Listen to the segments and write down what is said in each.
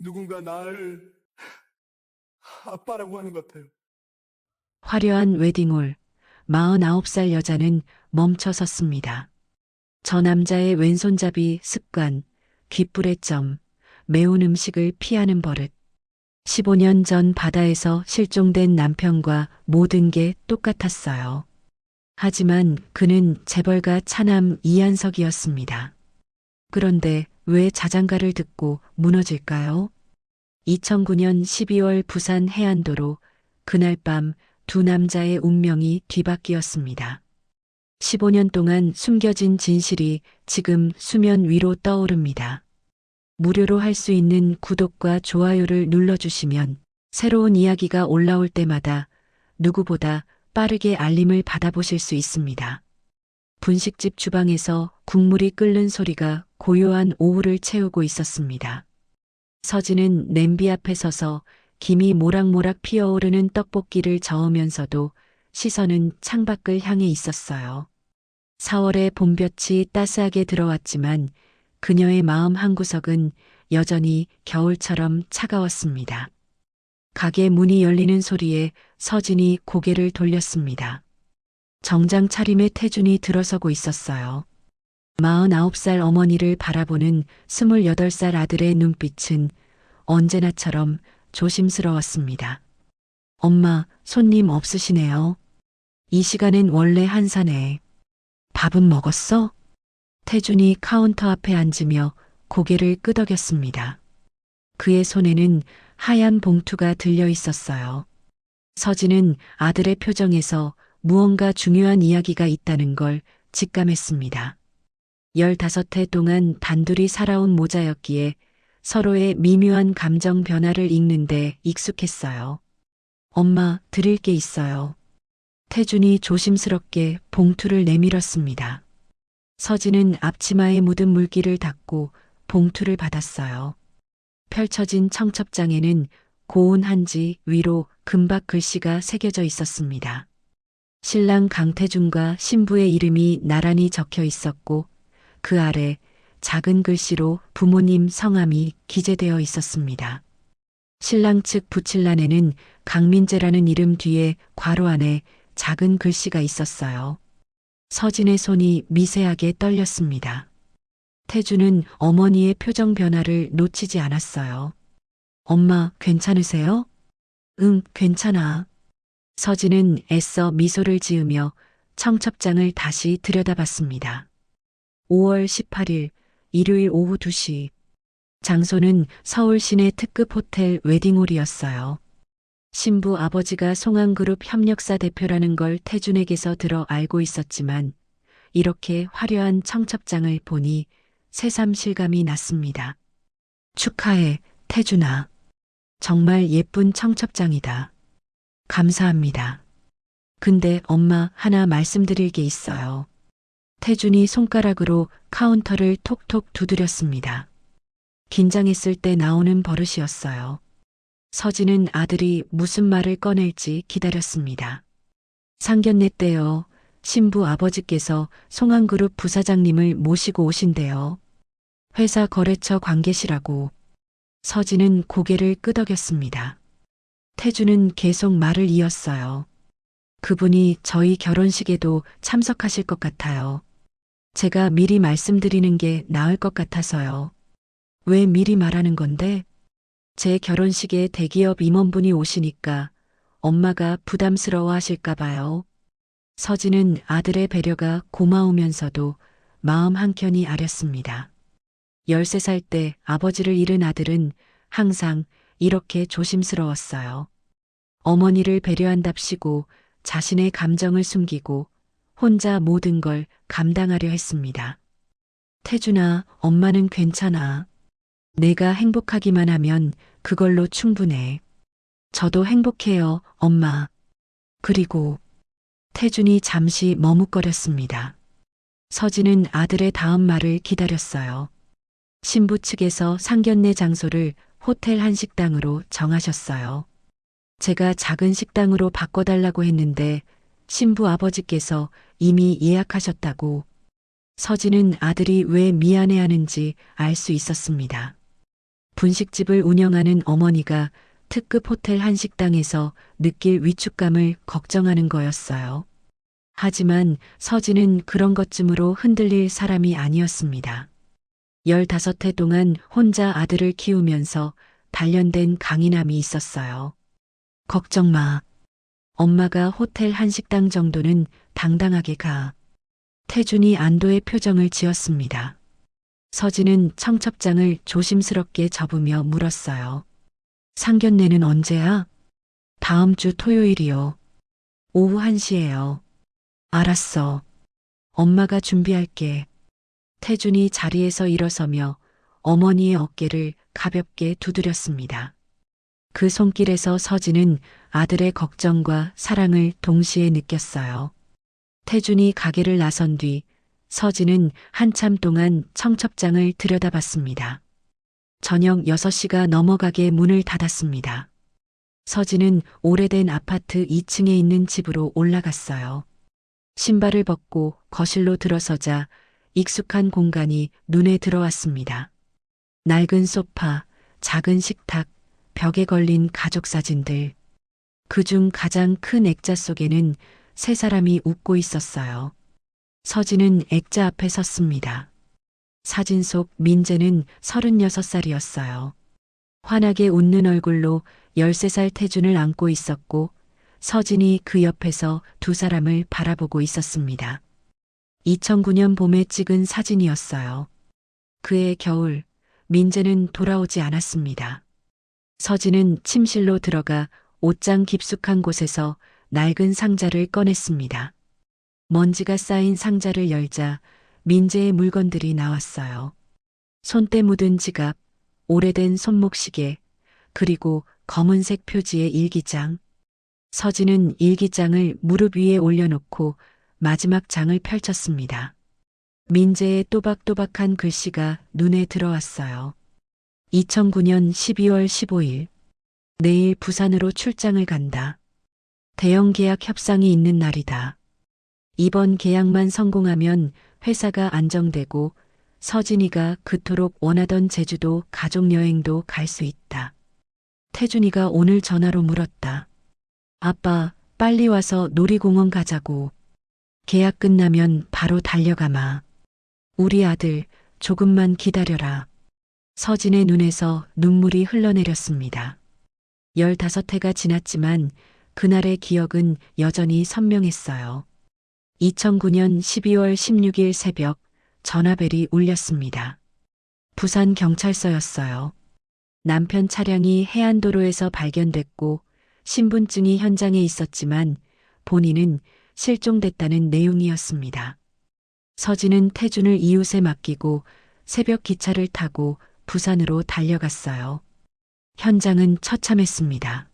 누군가 날 아빠라고 하는 것 같아요. 화려한 웨딩홀, 49살 여자는 멈춰 섰습니다. 저 남자의 왼손잡이 습관, 귓불의 점, 매운 음식을 피하는 버릇. 15년 전 바다에서 실종된 남편과 모든 게 똑같았어요. 하지만 그는 재벌가 차남 이한석이었습니다. 그런데 왜 자장가를 듣고 무너질까요? 2009년 12월 부산 해안도로 그날 밤 두 남자의 운명이 뒤바뀌었습니다. 15년 동안 숨겨진 진실이 지금 수면 위로 떠오릅니다. 무료로 할 수 있는 구독과 좋아요를 눌러주시면 새로운 이야기가 올라올 때마다 누구보다 빠르게 알림을 받아보실 수 있습니다. 분식집 주방에서 국물이 끓는 소리가 고요한 오후를 채우고 있었습니다. 서진은 냄비 앞에 서서 김이 모락모락 피어오르는 떡볶이를 저으면서도 시선은 창밖을 향해 있었어요. 4월의 봄볕이 따스하게 들어왔지만 그녀의 마음 한구석은 여전히 겨울처럼 차가웠습니다. 가게 문이 열리는 소리에 서진이 고개를 돌렸습니다. 정장 차림의 태준이 들어서고 있었어요. 49살 어머니를 바라보는 28살 아들의 눈빛은 언제나처럼 조심스러웠습니다. 엄마, 손님 없으시네요. 이 시간엔 원래 한산해. 밥은 먹었어? 태준이 카운터 앞에 앉으며 고개를 끄덕였습니다. 그의 손에는 하얀 봉투가 들려 있었어요. 서진은 아들의 표정에서 무언가 중요한 이야기가 있다는 걸 직감했습니다. 15해 동안 단둘이 살아온 모자였기에 서로의 미묘한 감정 변화를 읽는데 익숙했어요. 엄마, 드릴 게 있어요. 태준이 조심스럽게 봉투를 내밀었습니다. 서진은 앞치마에 묻은 물기를 닦고 봉투를 받았어요. 펼쳐진 청첩장에는 고운 한지 위로 금박 글씨가 새겨져 있었습니다. 신랑 강태준과 신부의 이름이 나란히 적혀 있었고 그 아래 작은 글씨로 부모님 성함이 기재되어 있었습니다. 신랑 측 부칠란에는 강민재라는 이름 뒤에 괄호 안에 작은 글씨가 있었어요. 서진의 손이 미세하게 떨렸습니다. 태주는 어머니의 표정 변화를 놓치지 않았어요. 엄마, 괜찮으세요? 응, 괜찮아. 서진은 애써 미소를 지으며 청첩장을 다시 들여다봤습니다. 5월 18일 일요일 오후 2시. 장소는 서울 시내 특급 호텔 웨딩홀이었어요. 신부 아버지가 송한그룹 협력사 대표라는 걸 태준에게서 들어 알고 있었지만 이렇게 화려한 청첩장을 보니 새삼 실감이 났습니다. 축하해, 태준아. 정말 예쁜 청첩장이다. 감사합니다. 근데 엄마 하나 말씀드릴 게 있어요. 태준이 손가락으로 카운터를 톡톡 두드렸습니다. 긴장했을 때 나오는 버릇이었어요. 서진은 아들이 무슨 말을 꺼낼지 기다렸습니다. 상견례 때요. 신부 아버지께서 송한그룹 부사장님을 모시고 오신대요. 회사 거래처 관계시라고. 서진은 고개를 끄덕였습니다. 태주는 계속 말을 이었어요. 그분이 저희 결혼식에도 참석하실 것 같아요. 제가 미리 말씀드리는 게 나을 것 같아서요. 왜 미리 말하는 건데? 제 결혼식에 대기업 임원분이 오시니까 엄마가 부담스러워 하실까 봐요. 서진은 아들의 배려가 고마우면서도 마음 한켠이 아렸습니다. 13살 때 아버지를 잃은 아들은 항상 이렇게 조심스러웠어요. 어머니를 배려한답시고 자신의 감정을 숨기고 혼자 모든 걸 감당하려 했습니다. 태준아, 엄마는 괜찮아. 내가 행복하기만 하면 그걸로 충분해. 저도 행복해요, 엄마. 그리고 태준이 잠시 머뭇거렸습니다. 서진은 아들의 다음 말을 기다렸어요. 신부 측에서 상견례 장소를 호텔 한식당으로 정하셨어요. 제가 작은 식당으로 바꿔달라고 했는데 신부 아버지께서 이미 예약하셨다고. 서진은 아들이 왜 미안해하는지 알 수 있었습니다. 분식집을 운영하는 어머니가 특급 호텔 한식당에서 느낄 위축감을 걱정하는 거였어요. 하지만 서진은 그런 것쯤으로 흔들릴 사람이 아니었습니다. 15해 동안 혼자 아들을 키우면서 단련된 강인함이 있었어요. 걱정 마. 엄마가 호텔 한식당 정도는 당당하게 가. 태준이 안도의 표정을 지었습니다. 서진은 청첩장을 조심스럽게 접으며 물었어요. 상견례는 언제야? 다음 주 토요일이요. 오후 1시예요. 알았어. 엄마가 준비할게. 태준이 자리에서 일어서며 어머니의 어깨를 가볍게 두드렸습니다. 그 손길에서 서진은 아들의 걱정과 사랑을 동시에 느꼈어요. 태준이 가게를 나선 뒤 서진은 한참 동안 청첩장을 들여다봤습니다. 저녁 6시가 넘어가게 문을 닫았습니다. 서진은 오래된 아파트 2층에 있는 집으로 올라갔어요. 신발을 벗고 거실로 들어서자 익숙한 공간이 눈에 들어왔습니다. 낡은 소파, 작은 식탁, 벽에 걸린 가족 사진들. 그중 가장 큰 액자 속에는 세 사람이 웃고 있었어요. 서진은 액자 앞에 섰습니다. 사진 속 민재는 36살이었어요. 환하게 웃는 얼굴로 13살 태준을 안고 있었고 서진이 그 옆에서 두 사람을 바라보고 있었습니다. 2009년 봄에 찍은 사진이었어요. 그해 겨울, 민재는 돌아오지 않았습니다. 서진은 침실로 들어가 옷장 깊숙한 곳에서 낡은 상자를 꺼냈습니다. 먼지가 쌓인 상자를 열자 민재의 물건들이 나왔어요. 손때 묻은 지갑, 오래된 손목시계, 그리고 검은색 표지의 일기장. 서진은 일기장을 무릎 위에 올려놓고 마지막 장을 펼쳤습니다. 민재의 또박또박한 글씨가 눈에 들어왔어요. 2009년 12월 15일. 내일 부산으로 출장을 간다. 대형 계약 협상이 있는 날이다. 이번 계약만 성공하면 회사가 안정되고 서진이가 그토록 원하던 제주도 가족여행도 갈 수 있다. 태준이가 오늘 전화로 물었다. 아빠, 빨리 와서 놀이공원 가자고. 계약 끝나면 바로 달려가마. 우리 아들, 조금만 기다려라. 서진의 눈에서 눈물이 흘러내렸습니다. 15해가 지났지만 그날의 기억은 여전히 선명했어요. 2009년 12월 16일 새벽 전화벨이 울렸습니다. 부산 경찰서였어요. 남편 차량이 해안도로에서 발견됐고 신분증이 현장에 있었지만 본인은 실종됐다는 내용이었습니다. 서진은 태준을 이웃에 맡기고 새벽 기차를 타고 부산으로 달려갔어요. 현장은 처참했습니다.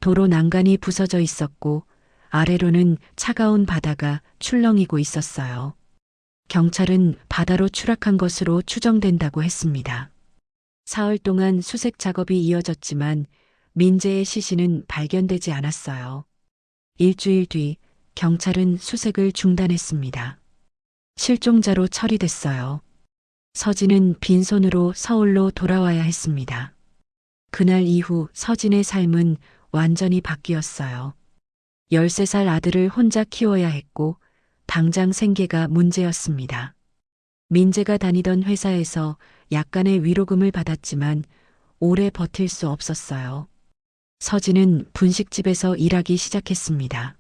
도로 난간이 부서져 있었고 아래로는 차가운 바다가 출렁이고 있었어요. 경찰은 바다로 추락한 것으로 추정된다고 했습니다. 사흘 동안 수색 작업이 이어졌지만 민재의 시신은 발견되지 않았어요. 일주일 뒤 경찰은 수색을 중단했습니다. 실종자로 처리됐어요. 서진은 빈손으로 서울로 돌아와야 했습니다. 그날 이후 서진의 삶은 완전히 바뀌었어요. 13살 아들을 혼자 키워야 했고 당장 생계가 문제였습니다. 민재가 다니던 회사에서 약간의 위로금을 받았지만 오래 버틸 수 없었어요. 서진은 분식집에서 일하기 시작했습니다.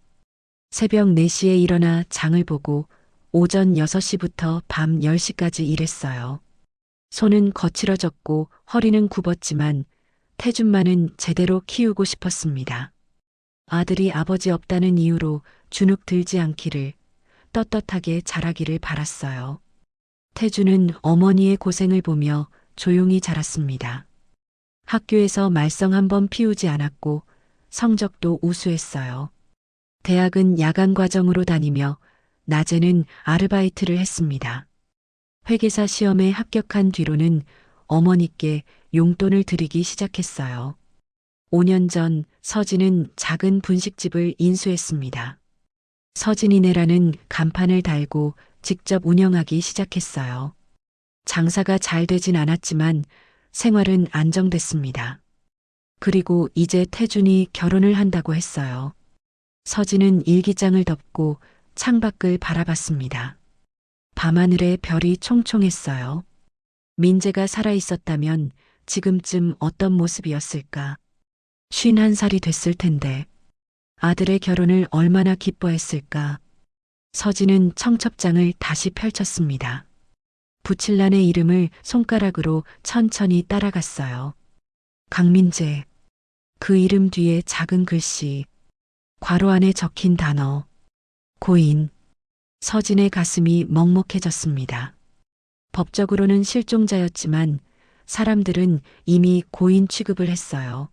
새벽 4시에 일어나 장을 보고 오전 6시부터 밤 10시까지 일했어요. 손은 거칠어졌고 허리는 굽었지만 태준만은 제대로 키우고 싶었습니다. 아들이 아버지 없다는 이유로 주눅 들지 않기를, 떳떳하게 자라기를 바랐어요. 태준은 어머니의 고생을 보며 조용히 자랐습니다. 학교에서 말썽 한 번 피우지 않았고 성적도 우수했어요. 대학은 야간 과정으로 다니며 낮에는 아르바이트를 했습니다. 회계사 시험에 합격한 뒤로는 어머니께 용돈을 드리기 시작했어요. 5년 전 서진은 작은 분식집을 인수했습니다. 서진이네라는 간판을 달고 직접 운영하기 시작했어요. 장사가 잘 되진 않았지만 생활은 안정됐습니다. 그리고 이제 태준이 결혼을 한다고 했어요. 서진은 일기장을 덮고 창밖을 바라봤습니다. 밤하늘에 별이 총총했어요. 민재가 살아있었다면 지금쯤 어떤 모습이었을까? 51살이 됐을 텐데 아들의 결혼을 얼마나 기뻐했을까? 서진은 청첩장을 다시 펼쳤습니다. 부칠란의 이름을 손가락으로 천천히 따라갔어요. 강민재. 그 이름 뒤에 작은 글씨. 괄호 안에 적힌 단어. 고인. 서진의 가슴이 먹먹해졌습니다. 법적으로는 실종자였지만 사람들은 이미 고인 취급을 했어요.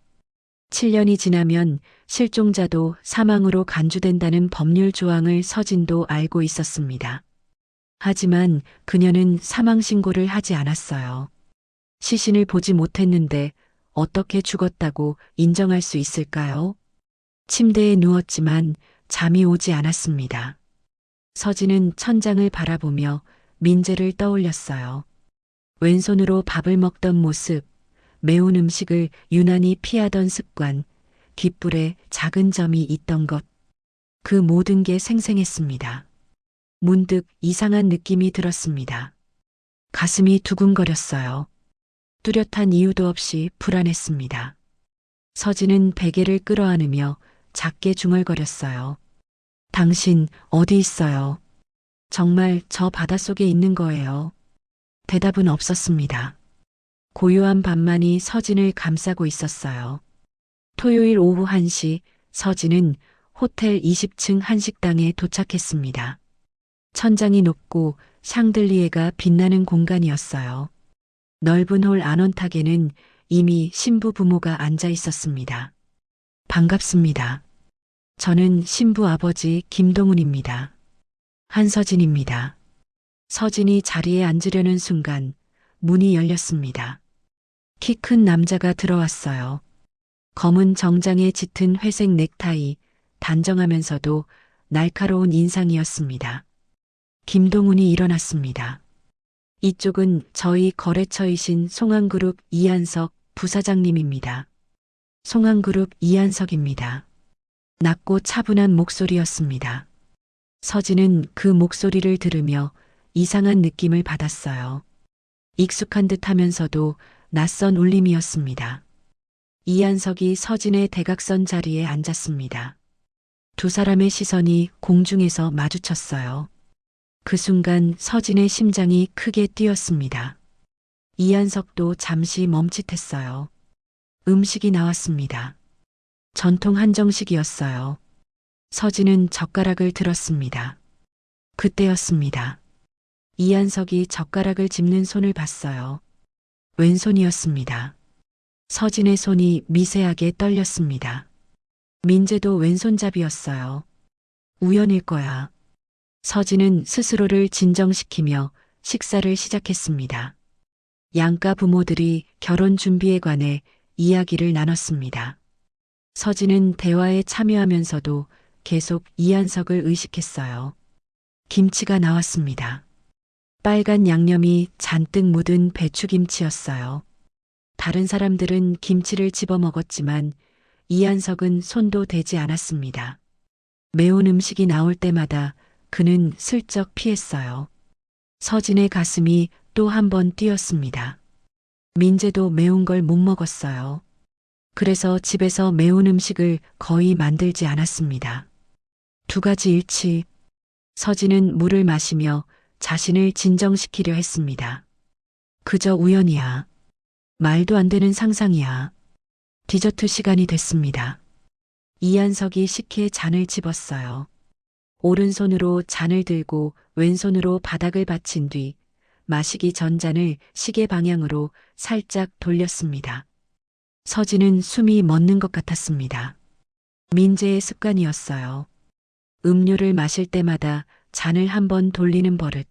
7년이 지나면 실종자도 사망으로 간주된다는 법률 조항을 서진도 알고 있었습니다. 하지만 그녀는 사망 신고를 하지 않았어요. 시신을 보지 못했는데 어떻게 죽었다고 인정할 수 있을까요? 침대에 누웠지만 잠이 오지 않았습니다. 서진은 천장을 바라보며 민재를 떠올렸어요. 왼손으로 밥을 먹던 모습, 매운 음식을 유난히 피하던 습관, 귓불에 작은 점이 있던 것. 그 모든 게 생생했습니다. 문득 이상한 느낌이 들었습니다. 가슴이 두근거렸어요. 뚜렷한 이유도 없이 불안했습니다. 서진은 베개를 끌어안으며 작게 중얼거렸어요. 당신 어디 있어요? 정말 저 바닷속에 있는 거예요. 대답은 없었습니다. 고요한 밤만이 서진을 감싸고 있었어요. 토요일 오후 1시 서진은 호텔 20층 한식당에 도착했습니다. 천장이 높고 샹들리에가 빛나는 공간이었어요. 넓은 홀 안원탁에는 이미 신부 부모가 앉아 있었습니다. 반갑습니다. 저는 신부 아버지 김동훈입니다. 한서진입니다. 서진이 자리에 앉으려는 순간 문이 열렸습니다. 키 큰 남자가 들어왔어요. 검은 정장에 짙은 회색 넥타이, 단정하면서도 날카로운 인상이었습니다. 김동훈이 일어났습니다. 이쪽은 저희 거래처이신 송한그룹 이한석 부사장님입니다. 송한그룹 이한석입니다. 낮고 차분한 목소리였습니다. 서진은 그 목소리를 들으며 이상한 느낌을 받았어요. 익숙한 듯 하면서도 낯선 울림이었습니다. 이한석이 서진의 대각선 자리에 앉았습니다. 두 사람의 시선이 공중에서 마주쳤어요. 그 순간 서진의 심장이 크게 뛰었습니다. 이한석도 잠시 멈칫했어요. 음식이 나왔습니다. 전통 한정식이었어요. 서진은 젓가락을 들었습니다. 그때였습니다. 이한석이 젓가락을 짚는 손을 봤어요. 왼손이었습니다. 서진의 손이 미세하게 떨렸습니다. 민재도 왼손잡이였어요. 우연일 거야. 서진은 스스로를 진정시키며 식사를 시작했습니다. 양가 부모들이 결혼 준비에 관해 이야기를 나눴습니다. 서진은 대화에 참여하면서도 계속 이한석을 의식했어요. 김치가 나왔습니다. 빨간 양념이 잔뜩 묻은 배추김치였어요. 다른 사람들은 김치를 집어 먹었지만 이한석은 손도 대지 않았습니다. 매운 음식이 나올 때마다 그는 슬쩍 피했어요. 서진의 가슴이 또 한 번 뛰었습니다. 민재도 매운 걸 못 먹었어요. 그래서 집에서 매운 음식을 거의 만들지 않았습니다. 두 가지 일치. 서진은 물을 마시며 자신을 진정시키려 했습니다. 그저 우연이야. 말도 안 되는 상상이야. 디저트 시간이 됐습니다. 이한석이 식혜에 잔을 집었어요. 오른손으로 잔을 들고 왼손으로 바닥을 받친 뒤 마시기 전 잔을 시계 방향으로 살짝 돌렸습니다. 서진은 숨이 멎는 것 같았습니다. 민재의 습관이었어요. 음료를 마실 때마다 잔을 한 번 돌리는 버릇.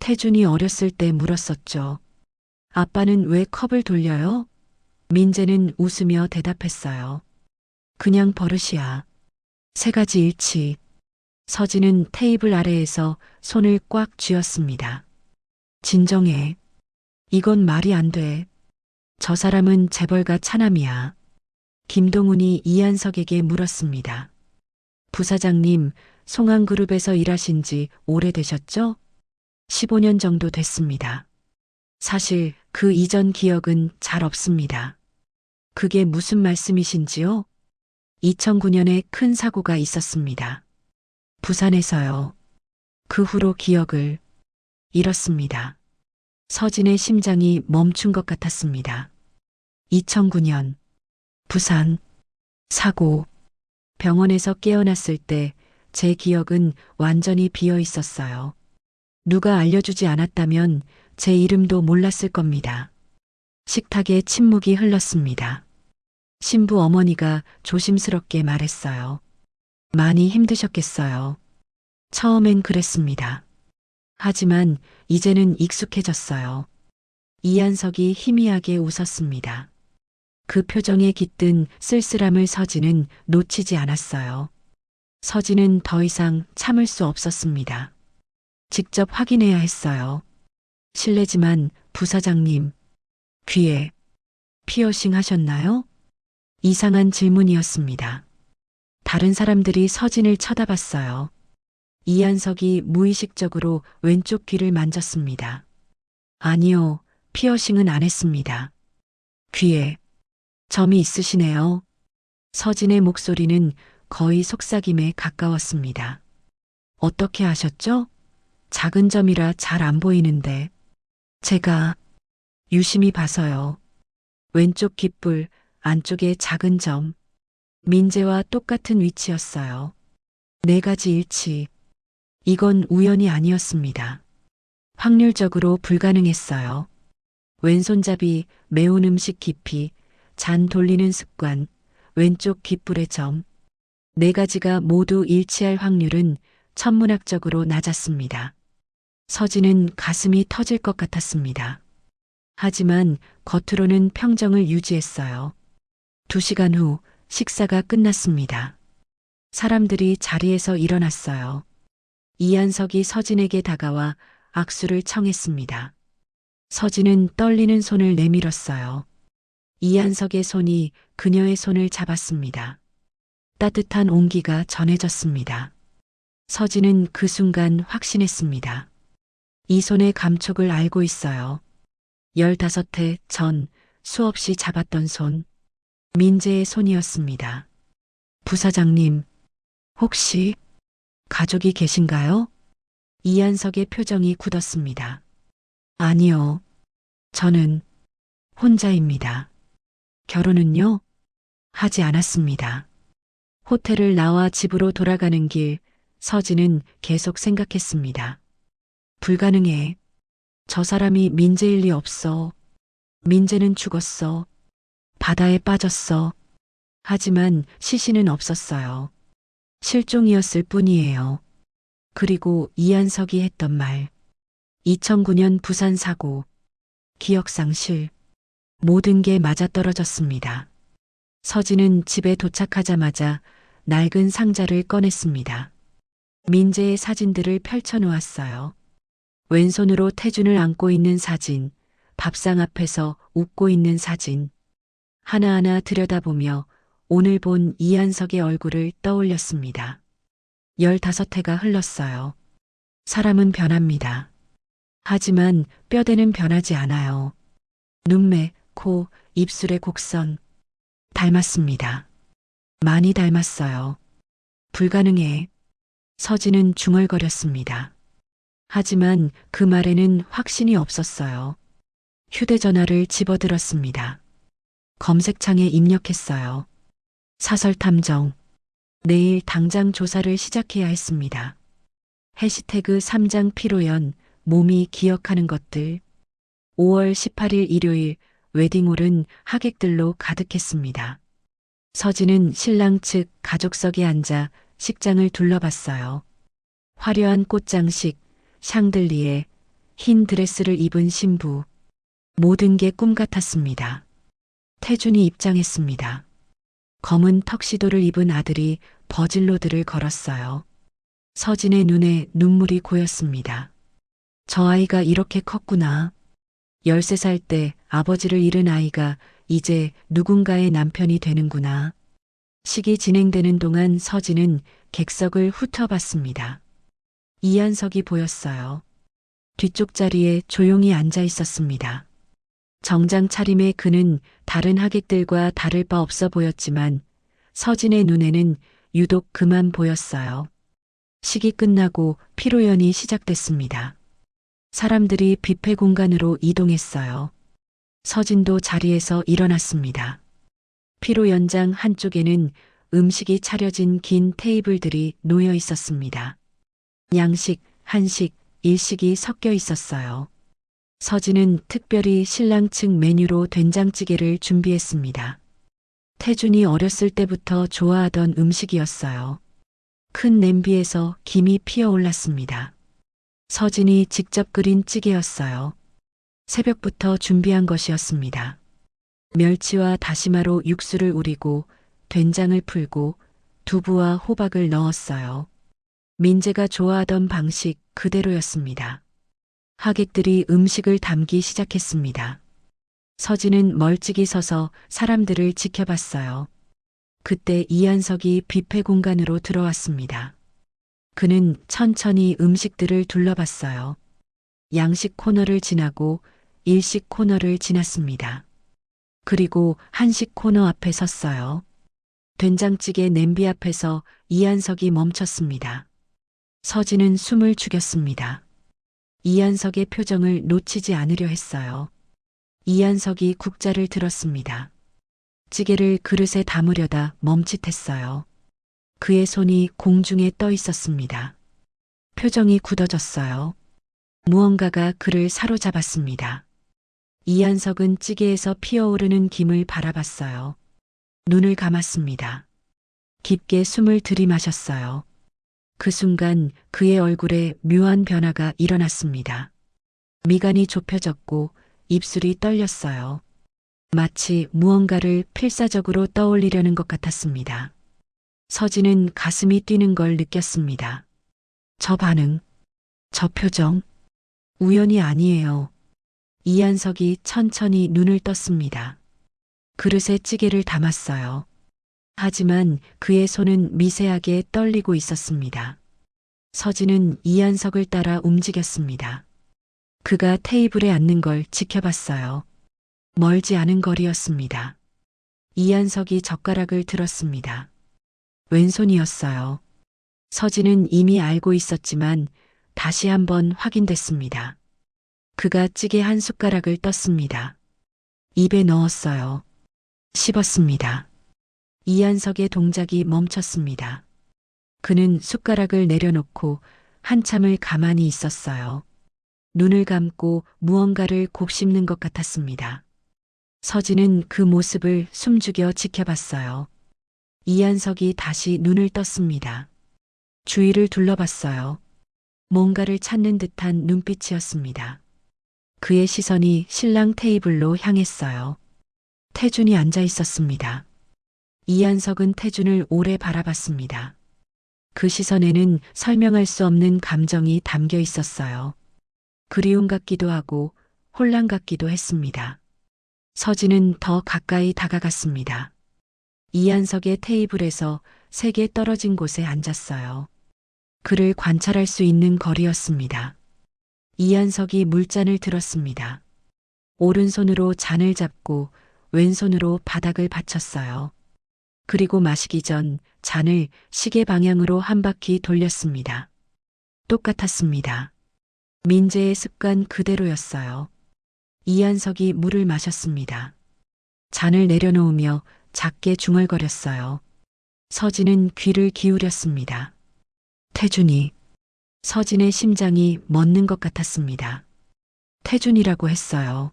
태준이 어렸을 때 물었었죠. 아빠는 왜 컵을 돌려요? 민재는 웃으며 대답했어요. 그냥 버릇이야. 세 가지 일치. 서진은 테이블 아래에서 손을 꽉 쥐었습니다. 진정해. 이건 말이 안 돼. 저 사람은 재벌가 차남이야. 김동훈이 이한석에게 물었습니다. 부사장님, 송한그룹에서 일하신 지 오래되셨죠? 15년 정도 됐습니다. 사실 그 이전 기억은 잘 없습니다. 그게 무슨 말씀이신지요? 2009년에 큰 사고가 있었습니다. 부산에서요. 그 후로 기억을 잃었습니다. 서진의 심장이 멈춘 것 같았습니다. 2009년 부산 사고. 병원에서 깨어났을 때 제 기억은 완전히 비어 있었어요. 누가 알려주지 않았다면 제 이름도 몰랐을 겁니다. 식탁에 침묵이 흘렀습니다. 신부 어머니가 조심스럽게 말했어요. 많이 힘드셨겠어요. 처음엔 그랬습니다. 하지만 이제는 익숙해졌어요. 이한석이 희미하게 웃었습니다. 그 표정에 깃든 쓸쓸함을 서진은 놓치지 않았어요. 서진은 더 이상 참을 수 없었습니다. 직접 확인해야 했어요. 실례지만 부사장님, 귀에 피어싱 하셨나요? 이상한 질문이었습니다. 다른 사람들이 서진을 쳐다봤어요. 이한석이 무의식적으로 왼쪽 귀를 만졌습니다. 아니요, 피어싱은 안 했습니다. 귀에 점이 있으시네요. 서진의 목소리는 거의 속삭임에 가까웠습니다. 어떻게 아셨죠? 작은 점이라 잘 안 보이는데. 제가 유심히 봐서요. 왼쪽 귓불 안쪽에 작은 점. 민재와 똑같은 위치였어요. 4가지 일치. 이건 우연이 아니었습니다. 확률적으로 불가능했어요. 왼손잡이, 매운 음식 깊이, 잔 돌리는 습관, 왼쪽 귓불의 점. 4가지가 모두 일치할 확률은 천문학적으로 낮았습니다. 서진은 가슴이 터질 것 같았습니다. 하지만 겉으로는 평정을 유지했어요. 2시간 후 식사가 끝났습니다. 사람들이 자리에서 일어났어요. 이한석이 서진에게 다가와 악수를 청했습니다. 서진은 떨리는 손을 내밀었어요. 이한석의 손이 그녀의 손을 잡았습니다. 따뜻한 온기가 전해졌습니다. 서진은 그 순간 확신했습니다. 이 손의 감촉을 알고 있어요. 15해 전 수없이 잡았던 손. 민재의 손이었습니다. 부사장님, 혹시 가족이 계신가요? 이한석의 표정이 굳었습니다. 아니요. 저는 혼자입니다. 결혼은요? 하지 않았습니다. 호텔을 나와 집으로 돌아가는 길, 서진은 계속 생각했습니다. 불가능해. 저 사람이 민재일 리 없어. 민재는 죽었어. 바다에 빠졌어. 하지만 시신은 없었어요. 실종이었을 뿐이에요. 그리고 이한석이 했던 말. 2009년 부산 사고. 기억상실. 모든 게 맞아떨어졌습니다. 서진은 집에 도착하자마자 낡은 상자를 꺼냈습니다. 민재의 사진들을 펼쳐놓았어요. 왼손으로 태준을 안고 있는 사진, 밥상 앞에서 웃고 있는 사진. 하나하나 들여다보며 오늘 본 이한석의 얼굴을 떠올렸습니다. 15해가 흘렀어요. 사람은 변합니다. 하지만 뼈대는 변하지 않아요. 눈매, 코, 입술의 곡선. 닮았습니다. 많이 닮았어요. 불가능해. 서진은 중얼거렸습니다. 하지만 그 말에는 확신이 없었어요. 휴대전화를 집어들었습니다. 검색창에 입력했어요. 사설탐정. 내일 당장 조사를 시작해야 했습니다. 해시태그 3장 피로연, 몸이 기억하는 것들. 5월 18일 일요일, 웨딩홀은 하객들로 가득했습니다. 서진은 신랑 측 가족석에 앉아 식장을 둘러봤어요. 화려한 꽃장식, 샹들리에, 흰 드레스를 입은 신부. 모든 게 꿈 같았습니다. 태준이 입장했습니다. 검은 턱시도를 입은 아들이 버질로드를 걸었어요. 서진의 눈에 눈물이 고였습니다. 저 아이가 이렇게 컸구나. 13살 때 아버지를 잃은 아이가 이제 누군가의 남편이 되는구나. 식이 진행되는 동안 서진은 객석을 훑어봤습니다. 이한석이 보였어요. 뒤쪽 자리에 조용히 앉아 있었습니다. 정장 차림의 그는 다른 하객들과 다를 바 없어 보였지만 서진의 눈에는 유독 그만 보였어요. 식이 끝나고 피로연이 시작됐습니다. 사람들이 뷔페 공간으로 이동했어요. 서진도 자리에서 일어났습니다. 피로 연장 한쪽에는 음식이 차려진 긴 테이블들이 놓여 있었습니다. 양식, 한식, 일식이 섞여 있었어요. 서진은 특별히 신랑 측 메뉴로 된장찌개를 준비했습니다. 태준이 어렸을 때부터 좋아하던 음식이었어요. 큰 냄비에서 김이 피어올랐습니다. 서진이 직접 끓인 찌개였어요. 새벽부터 준비한 것이었습니다. 멸치와 다시마로 육수를 우리고 된장을 풀고 두부와 호박을 넣었어요. 민재가 좋아하던 방식 그대로였습니다. 하객들이 음식을 담기 시작했습니다. 서진은 멀찍이 서서 사람들을 지켜봤어요. 그때 이한석이 뷔페 공간으로 들어왔습니다. 그는 천천히 음식들을 둘러봤어요. 양식 코너를 지나고 일식 코너를 지났습니다. 그리고 한식 코너 앞에 섰어요. 된장찌개 냄비 앞에서 이한석이 멈췄습니다. 서진은 숨을 죽였습니다. 이한석의 표정을 놓치지 않으려 했어요. 이한석이 국자를 들었습니다. 찌개를 그릇에 담으려다 멈칫했어요. 그의 손이 공중에 떠 있었습니다. 표정이 굳어졌어요. 무언가가 그를 사로잡았습니다. 이한석은 찌개에서 피어오르는 김을 바라봤어요. 눈을 감았습니다. 깊게 숨을 들이마셨어요. 그 순간 그의 얼굴에 묘한 변화가 일어났습니다. 미간이 좁혀졌고 입술이 떨렸어요. 마치 무언가를 필사적으로 떠올리려는 것 같았습니다. 서진은 가슴이 뛰는 걸 느꼈습니다. 저 반응, 저 표정, 우연이 아니에요. 이한석이 천천히 눈을 떴습니다. 그릇에 찌개를 담았어요. 하지만 그의 손은 미세하게 떨리고 있었습니다. 서진은 이한석을 따라 움직였습니다. 그가 테이블에 앉는 걸 지켜봤어요. 멀지 않은 거리였습니다. 이한석이 젓가락을 들었습니다. 왼손이었어요. 서진은 이미 알고 있었지만 다시 한번 확인됐습니다. 그가 찌개 한 숟가락을 떴습니다. 입에 넣었어요. 씹었습니다. 이한석의 동작이 멈췄습니다. 그는 숟가락을 내려놓고 한참을 가만히 있었어요. 눈을 감고 무언가를 곱씹는 것 같았습니다. 서진은 그 모습을 숨죽여 지켜봤어요. 이한석이 다시 눈을 떴습니다. 주위를 둘러봤어요. 뭔가를 찾는 듯한 눈빛이었습니다. 그의 시선이 신랑 테이블로 향했어요. 태준이 앉아 있었습니다. 이한석은 태준을 오래 바라봤습니다. 그 시선에는 설명할 수 없는 감정이 담겨 있었어요. 그리움 같기도 하고 혼란 같기도 했습니다. 서진은 더 가까이 다가갔습니다. 이한석의 테이블에서 세게 떨어진 곳에 앉았어요. 그를 관찰할 수 있는 거리였습니다. 이한석이 물잔을 들었습니다. 오른손으로 잔을 잡고 왼손으로 바닥을 받쳤어요. 그리고 마시기 전 잔을 시계 방향으로 한 바퀴 돌렸습니다. 똑같았습니다. 민재의 습관 그대로였어요. 이한석이 물을 마셨습니다. 잔을 내려놓으며 작게 중얼거렸어요. 서진은 귀를 기울였습니다. 태준이. 서진의 심장이 멎는 것 같았습니다. 태준이라고 했어요.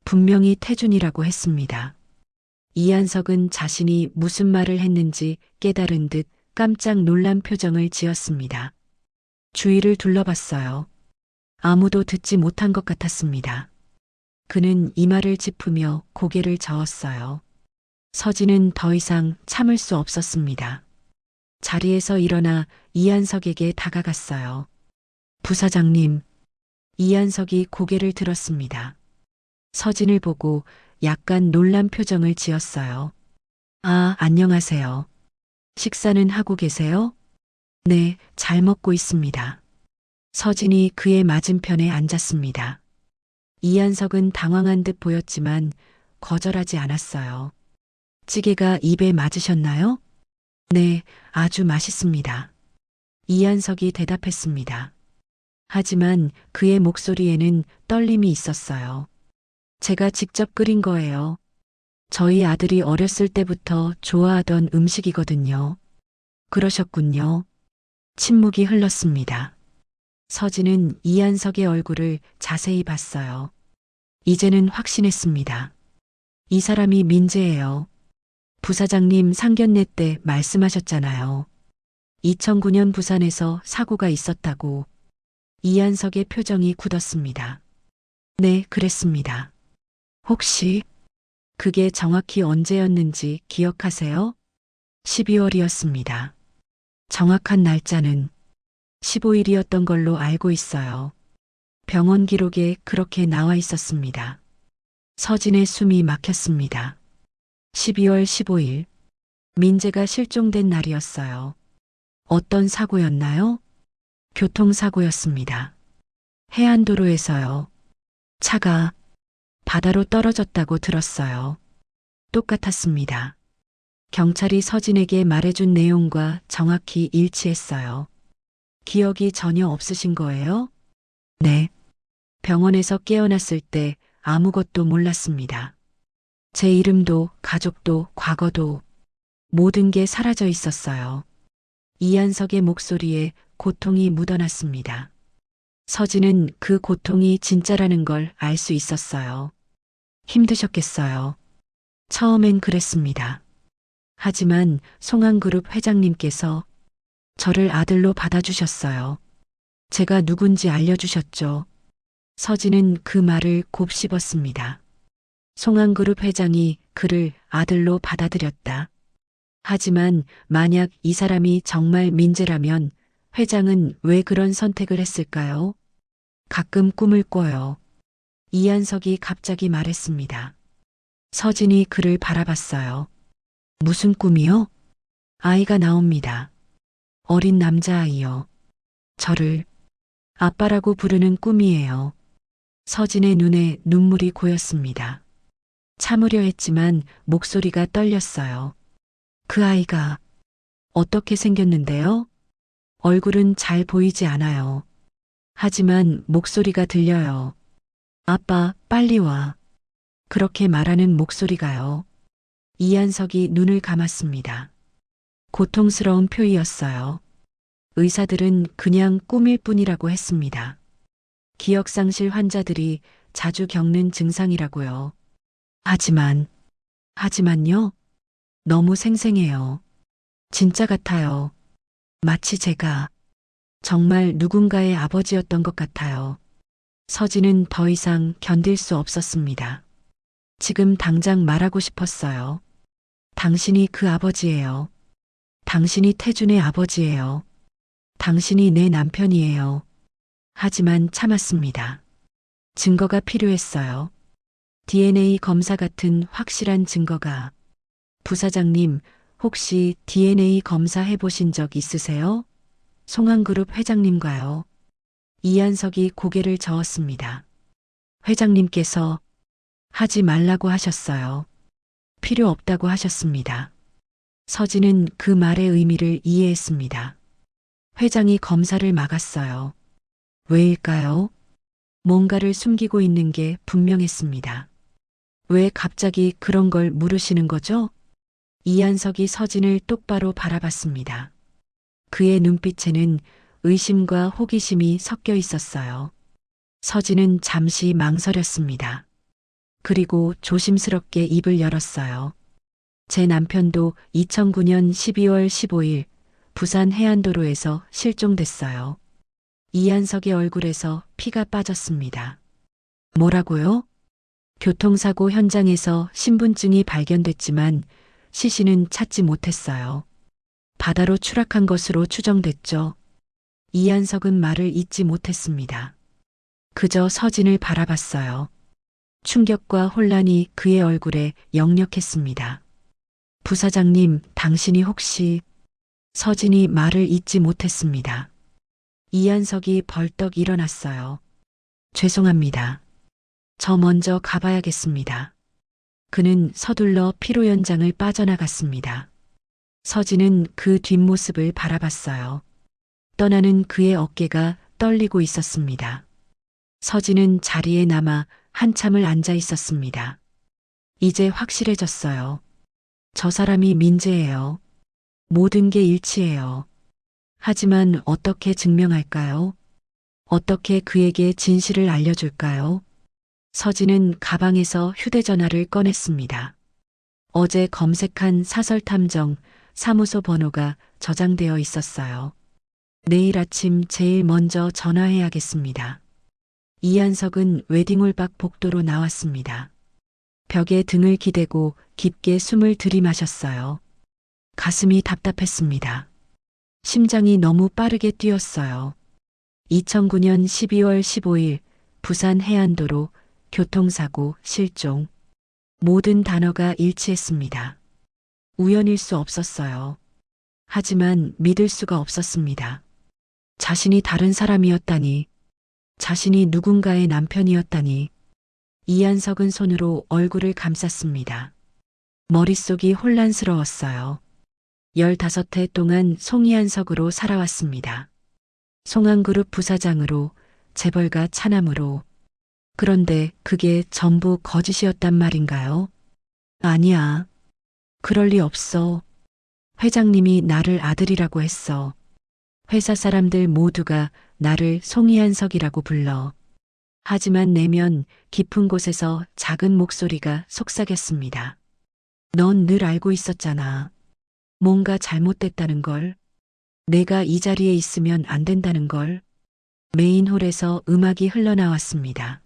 분명히 태준이라고 했습니다. 이한석은 자신이 무슨 말을 했는지 깨달은 듯 깜짝 놀란 표정을 지었습니다. 주위를 둘러봤어요. 아무도 듣지 못한 것 같았습니다. 그는 이마를 짚으며 고개를 저었어요. 서진은 더 이상 참을 수 없었습니다. 자리에서 일어나 이한석에게 다가갔어요. 부사장님. 이한석이 고개를 들었습니다. 서진을 보고 약간 놀란 표정을 지었어요. 아, 안녕하세요. 식사는 하고 계세요? 네, 잘 먹고 있습니다. 서진이 그의 맞은편에 앉았습니다. 이한석은 당황한 듯 보였지만 거절하지 않았어요. 찌개가 입에 맞으셨나요? 네, 아주 맛있습니다. 이한석이 대답했습니다. 하지만 그의 목소리에는 떨림이 있었어요. 제가 직접 끓인 거예요. 저희 아들이 어렸을 때부터 좋아하던 음식이거든요. 그러셨군요. 침묵이 흘렀습니다. 서진은 이한석의 얼굴을 자세히 봤어요. 이제는 확신했습니다. 이 사람이 민재예요. 부사장님 상견례 때 말씀하셨잖아요. 2009년 부산에서 사고가 있었다고. 이한석의 표정이 굳었습니다. 네, 그랬습니다. 혹시 그게 정확히 언제였는지 기억하세요? 12월이었습니다. 정확한 날짜는 15일이었던 걸로 알고 있어요. 병원 기록에 그렇게 나와 있었습니다. 서진의 숨이 막혔습니다. 12월 15일, 민재가 실종된 날이었어요. 어떤 사고였나요? 교통사고였습니다. 해안도로에서요. 차가 바다로 떨어졌다고 들었어요. 똑같았습니다. 경찰이 서진에게 말해준 내용과 정확히 일치했어요. 기억이 전혀 없으신 거예요? 네. 병원에서 깨어났을 때 아무것도 몰랐습니다. 제 이름도 가족도 과거도 모든 게 사라져 있었어요. 이한석의 목소리에 고통이 묻어났습니다. 서진은 그 고통이 진짜라는 걸 알 수 있었어요. 힘드셨겠어요. 처음엔 그랬습니다. 하지만 송한그룹 회장님께서 저를 아들로 받아주셨어요. 제가 누군지 알려주셨죠. 서진은 그 말을 곱씹었습니다. 송한그룹 회장이 그를 아들로 받아들였다. 하지만 만약 이 사람이 정말 민재라면 회장은 왜 그런 선택을 했을까요? 가끔 꿈을 꿔요. 이한석이 갑자기 말했습니다. 서진이 그를 바라봤어요. 무슨 꿈이요? 아이가 나옵니다. 어린 남자아이요. 저를 아빠라고 부르는 꿈이에요. 서진의 눈에 눈물이 고였습니다. 참으려 했지만 목소리가 떨렸어요. 그 아이가 어떻게 생겼는데요? 얼굴은 잘 보이지 않아요. 하지만 목소리가 들려요. 아빠, 빨리 와. 그렇게 말하는 목소리가요. 이한석이 눈을 감았습니다. 고통스러운 표이였어요. 의사들은 그냥 꿈일 뿐이라고 했습니다. 기억상실 환자들이 자주 겪는 증상이라고요. 하지만요? 너무 생생해요. 진짜 같아요. 마치 제가 정말 누군가의 아버지였던 것 같아요. 서진은 더 이상 견딜 수 없었습니다. 지금 당장 말하고 싶었어요. 당신이 그 아버지예요. 당신이 태준의 아버지예요. 당신이 내 남편이에요. 하지만 참았습니다. 증거가 필요했어요. DNA 검사 같은 확실한 증거가. 부사장님, 혹시 DNA 검사 해보신 적 있으세요? 송한그룹 회장님과요. 이한석이 고개를 저었습니다. 회장님께서 하지 말라고 하셨어요. 필요 없다고 하셨습니다. 서진은 그 말의 의미를 이해했습니다. 회장이 검사를 막았어요. 왜일까요? 뭔가를 숨기고 있는 게 분명했습니다. 왜 갑자기 그런 걸 물으시는 거죠? 이한석이 서진을 똑바로 바라봤습니다. 그의 눈빛에는 의심과 호기심이 섞여 있었어요. 서진은 잠시 망설였습니다. 그리고 조심스럽게 입을 열었어요. 제 남편도 2009년 12월 15일 부산 해안도로에서 실종됐어요. 이한석의 얼굴에서 피가 빠졌습니다. 뭐라고요? 교통사고 현장에서 신분증이 발견됐지만 시신은 찾지 못했어요. 바다로 추락한 것으로 추정됐죠. 이한석은 말을 잇지 못했습니다. 그저 서진을 바라봤어요. 충격과 혼란이 그의 얼굴에 역력했습니다. 부사장님, 당신이 혹시... 서진이 말을 잇지 못했습니다. 이한석이 벌떡 일어났어요. 죄송합니다. 저 먼저 가봐야겠습니다. 그는 서둘러 피로 연장을 빠져나갔습니다. 서진은 그 뒷모습을 바라봤어요. 떠나는 그의 어깨가 떨리고 있었습니다. 서진은 자리에 남아 한참을 앉아 있었습니다. 이제 확실해졌어요. 저 사람이 민재예요. 모든 게 일치해요. 하지만 어떻게 증명할까요? 어떻게 그에게 진실을 알려줄까요? 서진은 가방에서 휴대전화를 꺼냈습니다. 어제 검색한 사설탐정 사무소 번호가 저장되어 있었어요. 내일 아침 제일 먼저 전화해야겠습니다. 이한석은 웨딩홀 밖 복도로 나왔습니다. 벽에 등을 기대고 깊게 숨을 들이마셨어요. 가슴이 답답했습니다. 심장이 너무 빠르게 뛰었어요. 2009년 12월 15일 부산 해안도로 교통사고 실종. 모든 단어가 일치했습니다. 우연일 수 없었어요. 하지만 믿을 수가 없었습니다. 자신이 다른 사람이었다니, 자신이 누군가의 남편이었다니. 이한석은 손으로 얼굴을 감쌌습니다. 머릿속이 혼란스러웠어요. 15해 동안 송이한석으로 살아왔습니다. 송한그룹 부사장으로, 재벌가 차남으로. 그런데 그게 전부 거짓이었단 말인가요? 아니야. 그럴 리 없어. 회장님이 나를 아들이라고 했어. 회사 사람들 모두가 나를 송이한석이라고 불러. 하지만 내면 깊은 곳에서 작은 목소리가 속삭였습니다. 넌 늘 알고 있었잖아. 뭔가 잘못됐다는 걸. 내가 이 자리에 있으면 안 된다는 걸. 메인홀에서 음악이 흘러나왔습니다.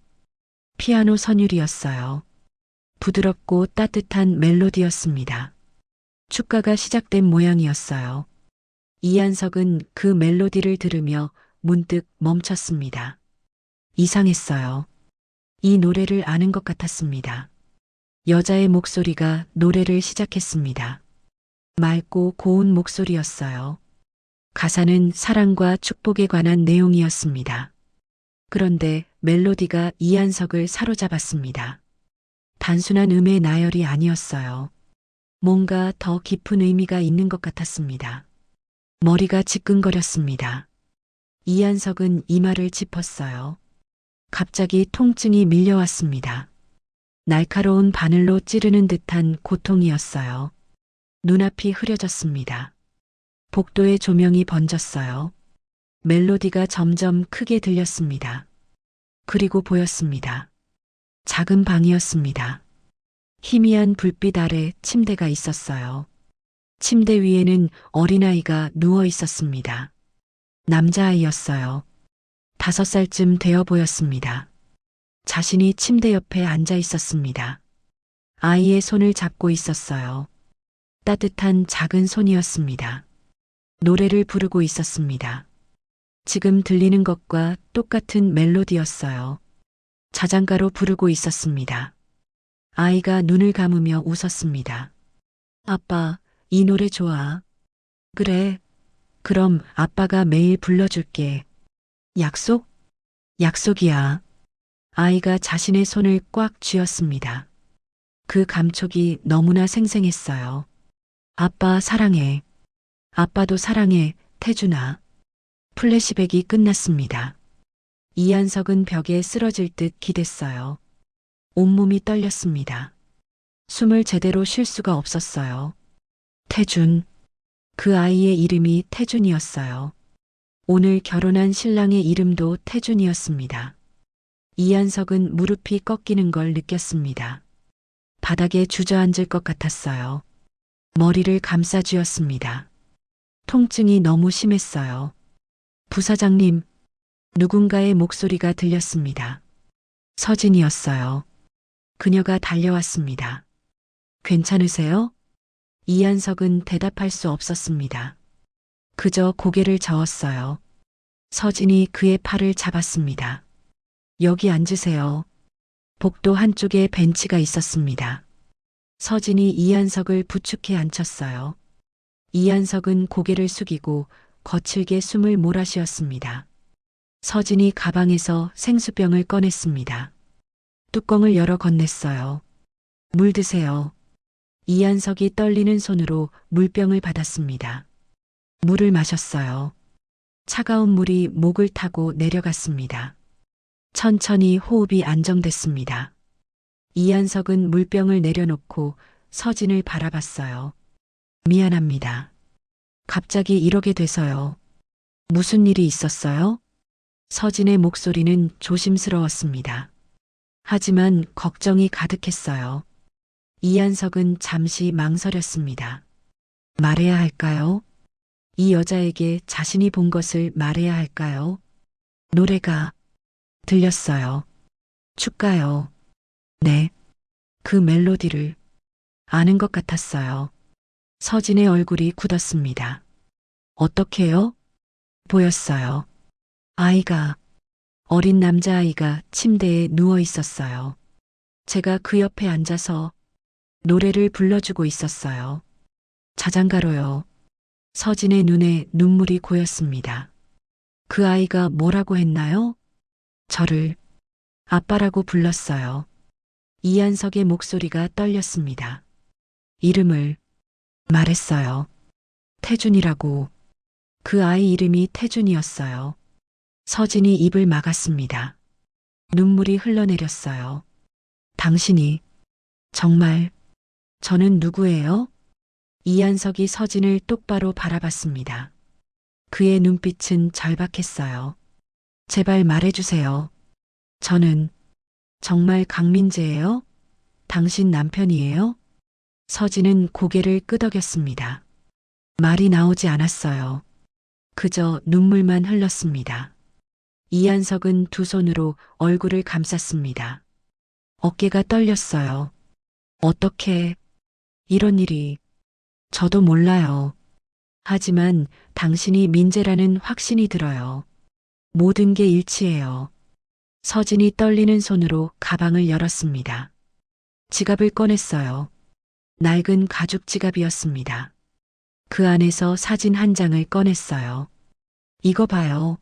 피아노 선율이었어요. 부드럽고 따뜻한 멜로디였습니다. 축가가 시작된 모양이었어요. 이한석은 그 멜로디를 들으며 문득 멈췄습니다. 이상했어요. 이 노래를 아는 것 같았습니다. 여자의 목소리가 노래를 시작했습니다. 맑고 고운 목소리였어요. 가사는 사랑과 축복에 관한 내용이었습니다. 그런데 멜로디가 이한석을 사로잡았습니다. 단순한 음의 나열이 아니었어요. 뭔가 더 깊은 의미가 있는 것 같았습니다. 머리가 지끈거렸습니다. 이한석은 이마를 짚었어요. 갑자기 통증이 밀려왔습니다. 날카로운 바늘로 찌르는 듯한 고통이었어요. 눈앞이 흐려졌습니다. 복도에 조명이 번졌어요. 멜로디가 점점 크게 들렸습니다. 그리고 보였습니다. 작은 방이었습니다. 희미한 불빛 아래 침대가 있었어요. 침대 위에는 어린아이가 누워 있었습니다. 남자아이였어요. 5살쯤 되어 보였습니다. 자신이 침대 옆에 앉아 있었습니다. 아이의 손을 잡고 있었어요. 따뜻한 작은 손이었습니다. 노래를 부르고 있었습니다. 지금 들리는 것과 똑같은 멜로디였어요. 자장가로 부르고 있었습니다. 아이가 눈을 감으며 웃었습니다. 아빠, 이 노래 좋아. 그래. 그럼 아빠가 매일 불러줄게. 약속? 약속이야. 아이가 자신의 손을 꽉 쥐었습니다. 그 감촉이 너무나 생생했어요. 아빠 사랑해. 아빠도 사랑해, 태준아. 플래시백이 끝났습니다. 이한석은 벽에 쓰러질 듯 기댔어요. 온몸이 떨렸습니다. 숨을 제대로 쉴 수가 없었어요. 태준. 그 아이의 이름이 태준이었어요. 오늘 결혼한 신랑의 이름도 태준이었습니다. 이한석은 무릎이 꺾이는 걸 느꼈습니다. 바닥에 주저앉을 것 같았어요. 머리를 감싸 쥐었습니다. 통증이 너무 심했어요. 부사장님, 누군가의 목소리가 들렸습니다. 서진이었어요. 그녀가 달려왔습니다. 괜찮으세요? 이한석은 대답할 수 없었습니다. 그저 고개를 저었어요. 서진이 그의 팔을 잡았습니다. 여기 앉으세요. 복도 한쪽에 벤치가 있었습니다. 서진이 이한석을 부축해 앉혔어요. 이한석은 고개를 숙이고 거칠게 숨을 몰아쉬었습니다. 서진이 가방에서 생수병을 꺼냈습니다. 뚜껑을 열어 건넸어요. 물 드세요. 이한석이 떨리는 손으로 물병을 받았습니다. 물을 마셨어요. 차가운 물이 목을 타고 내려갔습니다. 천천히 호흡이 안정됐습니다. 이한석은 물병을 내려놓고 서진을 바라봤어요. 미안합니다. 갑자기 이러게 돼서요. 무슨 일이 있었어요? 서진의 목소리는 조심스러웠습니다. 하지만 걱정이 가득했어요. 이한석은 잠시 망설였습니다. 말해야 할까요? 이 여자에게 자신이 본 것을 말해야 할까요? 노래가 들렸어요. 축가요. 네. 그 멜로디를 아는 것 같았어요. 서진의 얼굴이 굳었습니다. 어떻게요? 보였어요. 아이가, 어린 남자아이가 침대에 누워 있었어요. 제가 그 옆에 앉아서 노래를 불러주고 있었어요. 자장가로요. 서진의 눈에 눈물이 고였습니다. 그 아이가 뭐라고 했나요? 저를 아빠라고 불렀어요. 이한석의 목소리가 떨렸습니다. 이름을 말했어요. 태준이라고. 그 아이 이름이 태준이었어요. 서진이 입을 막았습니다. 눈물이 흘러내렸어요. 당신이 정말 저는 누구예요? 이한석이 서진을 똑바로 바라봤습니다. 그의 눈빛은 절박했어요. 제발 말해주세요. 저는 정말 강민재예요? 당신 남편이에요? 서진은 고개를 끄덕였습니다. 말이 나오지 않았어요. 그저 눈물만 흘렀습니다. 이한석은 두 손으로 얼굴을 감쌌습니다. 어깨가 떨렸어요. 어떻게 이런 일이 저도 몰라요. 하지만 당신이 민재라는 확신이 들어요. 모든 게 일치해요. 서진이 떨리는 손으로 가방을 열었습니다. 지갑을 꺼냈어요. 낡은 가죽 지갑이었습니다. 그 안에서 사진 한 장을 꺼냈어요. 이거 봐요.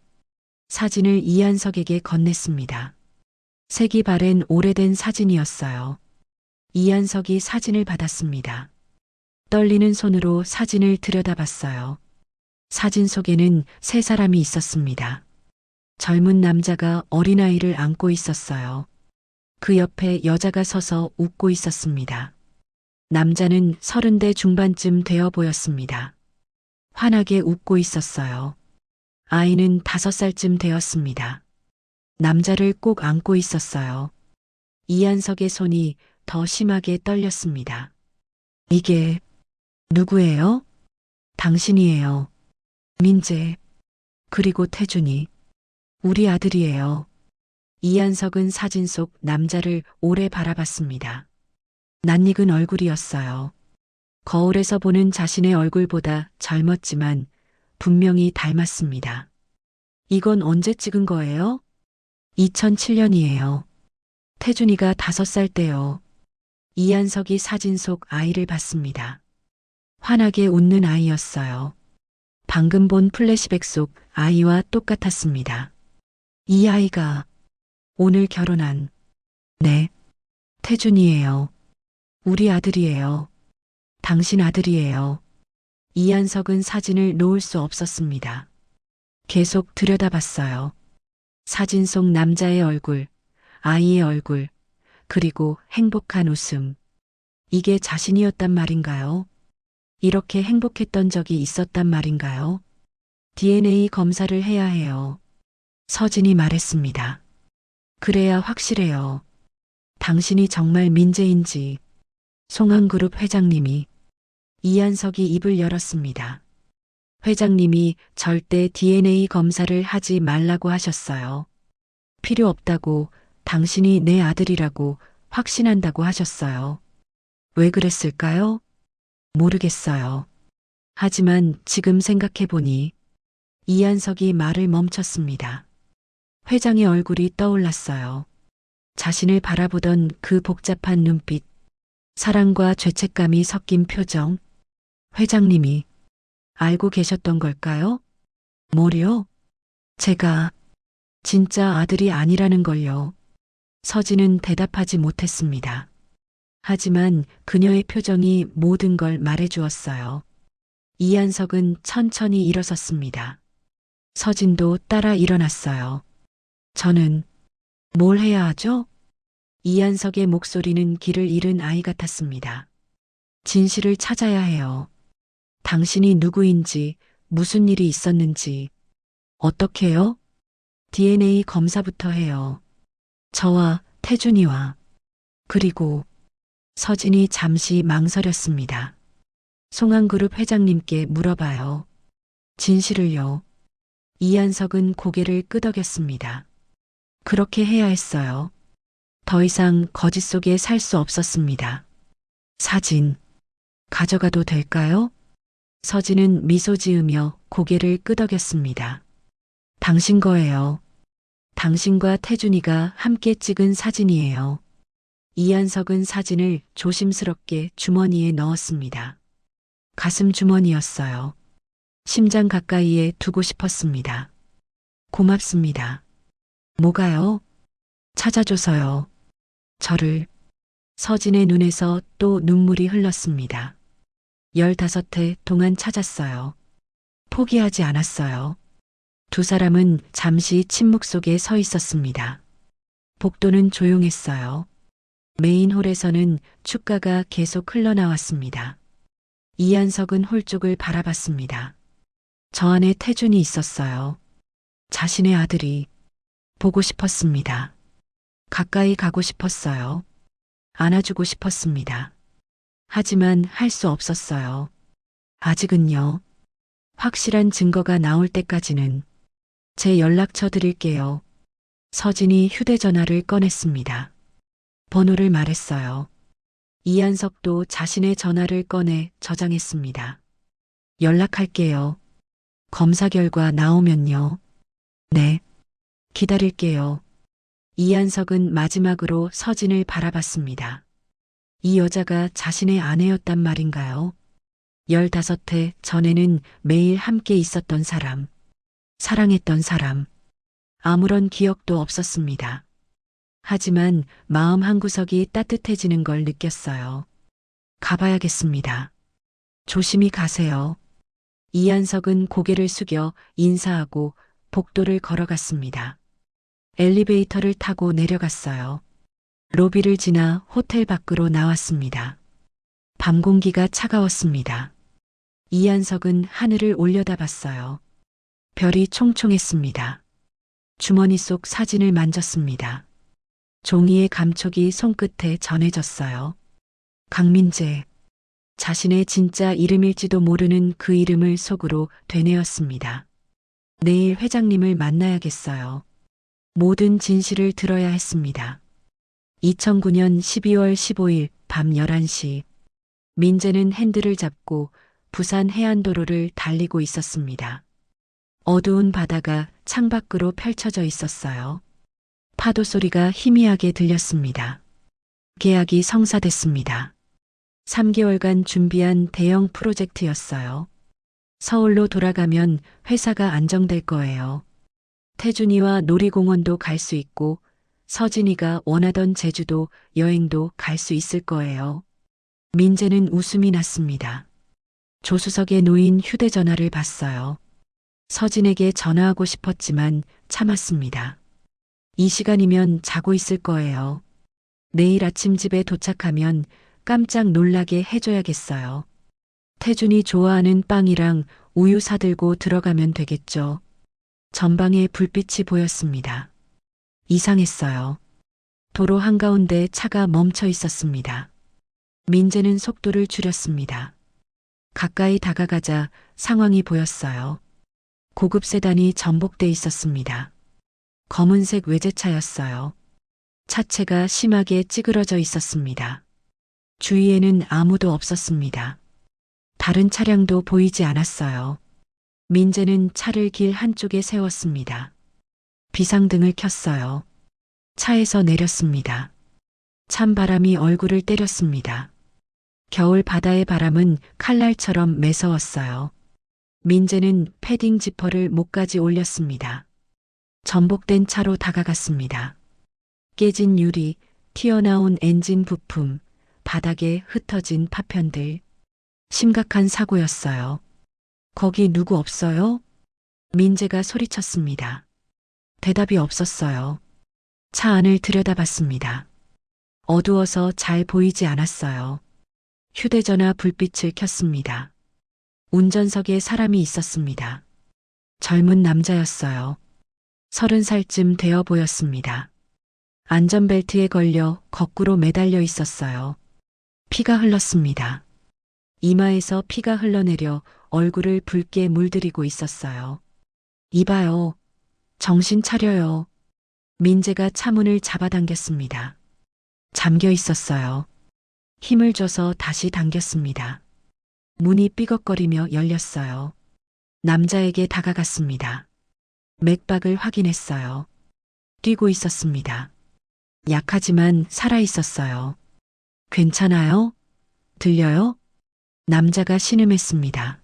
사진을 이한석에게 건넸습니다. 색이 바랜 오래된 사진이었어요. 이한석이 사진을 받았습니다. 떨리는 손으로 사진을 들여다봤어요. 사진 속에는 세 사람이 있었습니다. 젊은 남자가 어린아이를 안고 있었어요. 그 옆에 여자가 서서 웃고 있었습니다. 남자는 30대 중반쯤 되어 보였습니다. 환하게 웃고 있었어요. 아이는 5살쯤 되었습니다. 남자를 꼭 안고 있었어요. 이한석의 손이 더 심하게 떨렸습니다. 이게 누구예요? 당신이에요. 민재. 그리고 태준이. 우리 아들이에요. 이한석은 사진 속 남자를 오래 바라봤습니다. 낯익은 얼굴이었어요. 거울에서 보는 자신의 얼굴보다 젊었지만 분명히 닮았습니다. 이건 언제 찍은 거예요? 2007년이에요. 태준이가 5살 때요. 이한석이 사진 속 아이를 봤습니다. 환하게 웃는 아이였어요. 방금 본 플래시백 속 아이와 똑같았습니다. 이 아이가 오늘 결혼한 네, 태준이에요. 우리 아들이에요. 당신 아들이에요. 이한석은 사진을 놓을 수 없었습니다. 계속 들여다봤어요. 사진 속 남자의 얼굴, 아이의 얼굴, 그리고 행복한 웃음. 이게 자신이었단 말인가요? 이렇게 행복했던 적이 있었단 말인가요? DNA 검사를 해야 해요. 서진이 말했습니다. 그래야 확실해요. 당신이 정말 민재인지. 송한그룹 회장님이. 이한석이 입을 열었습니다. 회장님이 절대 DNA 검사를 하지 말라고 하셨어요. 필요 없다고, 당신이 내 아들이라고 확신한다고 하셨어요. 왜 그랬을까요? 모르겠어요. 하지만 지금 생각해보니 이한석이 말을 멈췄습니다. 회장의 얼굴이 떠올랐어요. 자신을 바라보던 그 복잡한 눈빛, 사랑과 죄책감이 섞인 표정. 회장님이 알고 계셨던 걸까요? 뭐요? 제가 진짜 아들이 아니라는 걸요. 서진은 대답하지 못했습니다. 하지만 그녀의 표정이 모든 걸 말해주었어요. 이한석은 천천히 일어섰습니다. 서진도 따라 일어났어요. 저는 뭘 해야 하죠? 이한석의 목소리는 길을 잃은 아이 같았습니다. 진실을 찾아야 해요. 당신이 누구인지, 무슨 일이 있었는지. 어떻게요? DNA 검사부터 해요. 저와 태준이와. 그리고 서진이 잠시 망설였습니다. 송한그룹 회장님께 물어봐요. 진실을요. 이한석은 고개를 끄덕였습니다. 그렇게 해야 했어요. 더 이상 거짓 속에 살 수 없었습니다. 사진, 가져가도 될까요? 서진은 미소 지으며 고개를 끄덕였습니다. 당신 거예요. 당신과 태준이가 함께 찍은 사진이에요. 이한석은 사진을 조심스럽게 주머니에 넣었습니다. 가슴 주머니였어요. 심장 가까이에 두고 싶었습니다. 고맙습니다. 뭐가요? 찾아줘서요. 저를. 서진의 눈에서 또 눈물이 흘렀습니다. 15해 동안 찾았어요. 포기하지 않았어요. 두 사람은 잠시 침묵 속에 서 있었습니다. 복도는 조용했어요. 메인홀에서는 축가가 계속 흘러나왔습니다. 이한석은 홀 쪽을 바라봤습니다. 저 안에 태준이 있었어요. 자신의 아들이. 보고 싶었습니다. 가까이 가고 싶었어요. 안아주고 싶었습니다. 하지만 할 수 없었어요. 아직은요. 확실한 증거가 나올 때까지는. 제 연락처 드릴게요. 서진이 휴대전화를 꺼냈습니다. 번호를 말했어요. 이한석도 자신의 전화를 꺼내 저장했습니다. 연락할게요. 검사 결과 나오면요. 네. 기다릴게요. 이한석은 마지막으로 서진을 바라봤습니다. 이 여자가 자신의 아내였단 말인가요? 15해 전에는 매일 함께 있었던 사람, 사랑했던 사람, 아무런 기억도 없었습니다. 하지만 마음 한구석이 따뜻해지는 걸 느꼈어요. 가봐야겠습니다. 조심히 가세요. 이한석은 고개를 숙여 인사하고 복도를 걸어갔습니다. 엘리베이터를 타고 내려갔어요. 로비를 지나 호텔 밖으로 나왔습니다. 밤 공기가 차가웠습니다. 이한석은 하늘을 올려다봤어요. 별이 총총했습니다. 주머니 속 사진을 만졌습니다. 종이의 감촉이 손끝에 전해졌어요. 강민재. 자신의 진짜 이름일지도 모르는 그 이름을 속으로 되뇌었습니다. 내일 회장님을 만나야겠어요. 모든 진실을 들어야 했습니다. 2009년 12월 15일 밤 11시. 민재는 핸들을 잡고 부산 해안도로를 달리고 있었습니다. 어두운 바다가 창밖으로 펼쳐져 있었어요. 파도 소리가 희미하게 들렸습니다. 계약이 성사됐습니다. 3개월간 준비한 대형 프로젝트였어요. 서울로 돌아가면 회사가 안정될 거예요. 태준이와 놀이공원도 갈 수 있고 서진이가 원하던 제주도 여행도 갈 수 있을 거예요. 민재는 웃음이 났습니다. 조수석에 놓인 휴대전화를 봤어요. 서진에게 전화하고 싶었지만 참았습니다. 이 시간이면 자고 있을 거예요. 내일 아침 집에 도착하면 깜짝 놀라게 해줘야겠어요. 태준이 좋아하는 빵이랑 우유 사들고 들어가면 되겠죠. 전방에 불빛이 보였습니다. 이상했어요. 도로 한가운데 차가 멈춰 있었습니다. 민재는 속도를 줄였습니다. 가까이 다가가자 상황이 보였어요. 고급 세단이 전복돼 있었습니다. 검은색 외제차였어요. 차체가 심하게 찌그러져 있었습니다. 주위에는 아무도 없었습니다. 다른 차량도 보이지 않았어요. 민재는 차를 길 한쪽에 세웠습니다. 비상등을 켰어요. 차에서 내렸습니다. 찬바람이 얼굴을 때렸습니다. 겨울 바다의 바람은 칼날처럼 매서웠어요. 민재는 패딩 지퍼를 목까지 올렸습니다. 전복된 차로 다가갔습니다. 깨진 유리, 튀어나온 엔진 부품, 바닥에 흩어진 파편들. 심각한 사고였어요. 거기 누구 없어요? 민재가 소리쳤습니다. 대답이 없었어요. 차 안을 들여다봤습니다. 어두워서 잘 보이지 않았어요. 휴대전화 불빛을 켰습니다. 운전석에 사람이 있었습니다. 젊은 남자였어요. 30살쯤 되어 보였습니다. 안전벨트에 걸려 거꾸로 매달려 있었어요. 피가 흘렀습니다. 이마에서 피가 흘러내려 얼굴을 붉게 물들이고 있었어요. 이봐요. 정신 차려요. 민재가 차문을 잡아당겼습니다. 잠겨 있었어요. 힘을 줘서 다시 당겼습니다. 문이 삐걱거리며 열렸어요. 남자에게 다가갔습니다. 맥박을 확인했어요. 뛰고 있었습니다. 약하지만 살아 있었어요. 괜찮아요? 들려요? 남자가 신음했습니다.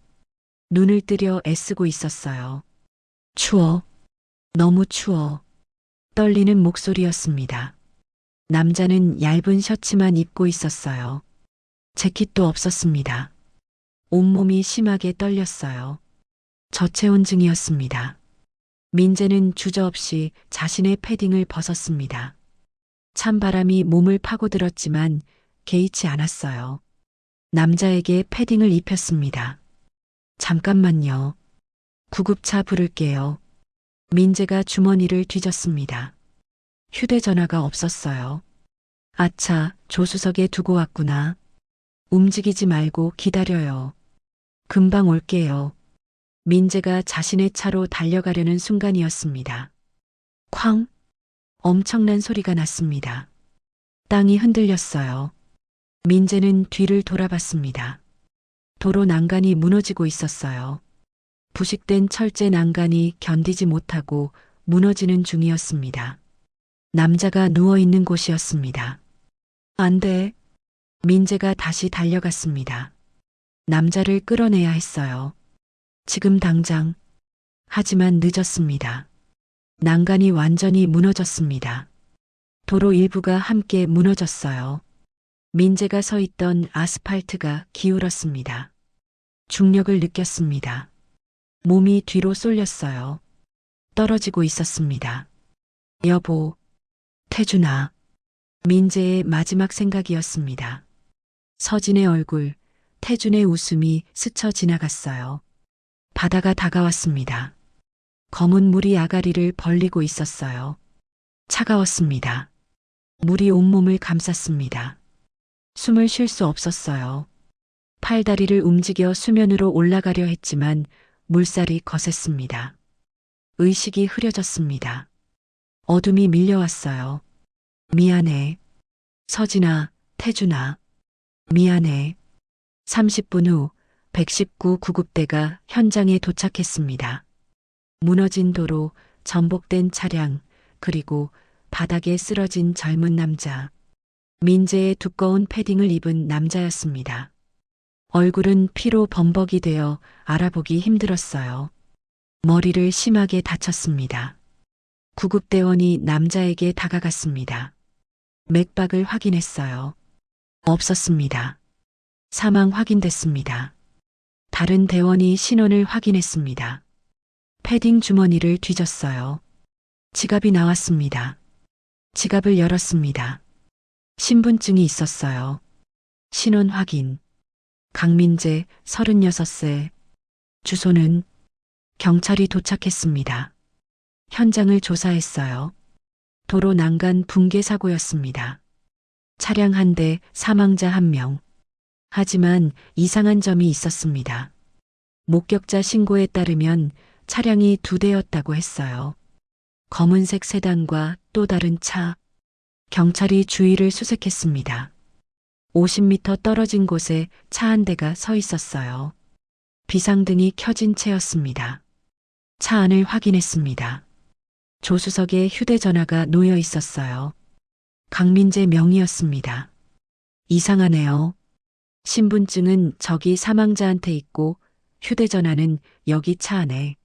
눈을 뜨려 애쓰고 있었어요. 추워. 너무 추워. 떨리는 목소리였습니다. 남자는 얇은 셔츠만 입고 있었어요. 재킷도 없었습니다. 온몸이 심하게 떨렸어요. 저체온증이었습니다. 민재는 주저없이 자신의 패딩을 벗었습니다. 찬바람이 몸을 파고들었지만 개의치 않았어요. 남자에게 패딩을 입혔습니다. 잠깐만요. 구급차 부를게요. 민재가 주머니를 뒤졌습니다. 휴대전화가 없었어요. 아차, 조수석에 두고 왔구나. 움직이지 말고 기다려요. 금방 올게요. 민재가 자신의 차로 달려가려는 순간이었습니다. 쾅! 엄청난 소리가 났습니다. 땅이 흔들렸어요. 민재는 뒤를 돌아봤습니다. 도로 난간이 무너지고 있었어요. 부식된 철제 난간이 견디지 못하고 무너지는 중이었습니다. 남자가 누워있는 곳이었습니다. 안 돼. 민재가 다시 달려갔습니다. 남자를 끌어내야 했어요. 지금 당장. 하지만 늦었습니다. 난간이 완전히 무너졌습니다. 도로 일부가 함께 무너졌어요. 민재가 서 있던 아스팔트가 기울었습니다. 중력을 느꼈습니다. 몸이 뒤로 쏠렸어요. 떨어지고 있었습니다. 여보, 태준아. 민재의 마지막 생각이었습니다. 서진의 얼굴, 태준의 웃음이 스쳐 지나갔어요. 바다가 다가왔습니다. 검은 물이 아가리를 벌리고 있었어요. 차가웠습니다. 물이 온몸을 감쌌습니다. 숨을 쉴 수 없었어요. 팔다리를 움직여 수면으로 올라가려 했지만 물살이 거셌습니다. 의식이 흐려졌습니다. 어둠이 밀려왔어요. 미안해. 서진아, 태준아. 미안해. 30분 후 119 구급대가 현장에 도착했습니다. 무너진 도로, 전복된 차량, 그리고 바닥에 쓰러진 젊은 남자. 민재의 두꺼운 패딩을 입은 남자였습니다. 얼굴은 피로 범벅이 되어 알아보기 힘들었어요. 머리를 심하게 다쳤습니다. 구급대원이 남자에게 다가갔습니다. 맥박을 확인했어요. 없었습니다. 사망 확인됐습니다. 다른 대원이 신원을 확인했습니다. 패딩 주머니를 뒤졌어요. 지갑이 나왔습니다. 지갑을 열었습니다. 신분증이 있었어요. 신원 확인. 강민재, 36세. 주소는 경찰이 도착했습니다. 현장을 조사했어요. 도로 난간 붕괴 사고였습니다. 차량 1대, 사망자 1명. 하지만 이상한 점이 있었습니다. 목격자 신고에 따르면 차량이 2대였다고 했어요. 검은색 세단과 또 다른 차. 경찰이 주위를 수색했습니다. 50m 떨어진 곳에 차 1대가 서 있었어요. 비상등이 켜진 채였습니다. 차 안을 확인했습니다. 조수석에 휴대전화가 놓여 있었어요. 강민재 명의였습니다. 이상하네요. 신분증은 저기 사망자한테 있고 휴대전화는 여기 차 안에.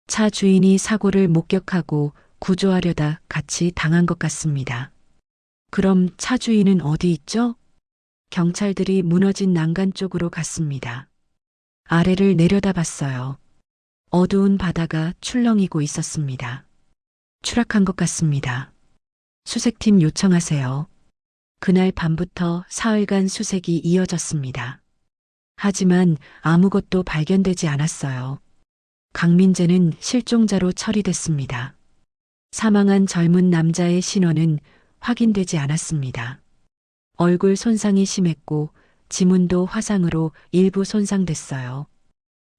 차 주인이 사고를 목격하고 구조하려다 같이 당한 것 같습니다. 그럼 차 주인은 어디 있죠? 경찰들이 무너진 난간 쪽으로 갔습니다. 아래를 내려다봤어요. 어두운 바다가 출렁이고 있었습니다. 추락한 것 같습니다. 수색팀 요청하세요. 그날 밤부터 사흘간 수색이 이어졌습니다. 하지만 아무것도 발견되지 않았어요. 강민재는 실종자로 처리됐습니다. 사망한 젊은 남자의 신원은 확인되지 않았습니다. 얼굴 손상이 심했고 지문도 화상으로 일부 손상됐어요.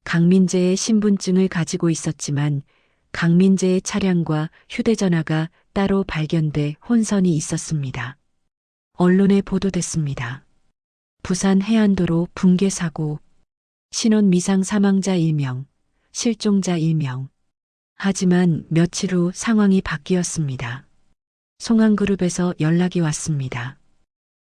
강민재의 신분증을 가지고 있었지만 강민재의 차량과 휴대전화가 따로 발견돼 혼선이 있었습니다. 언론에 보도됐습니다. 부산 해안도로 붕괴 사고, 신원 미상 사망자 1명, 실종자 1명. 하지만 며칠 후 상황이 바뀌었습니다. 송한그룹에서 연락이 왔습니다.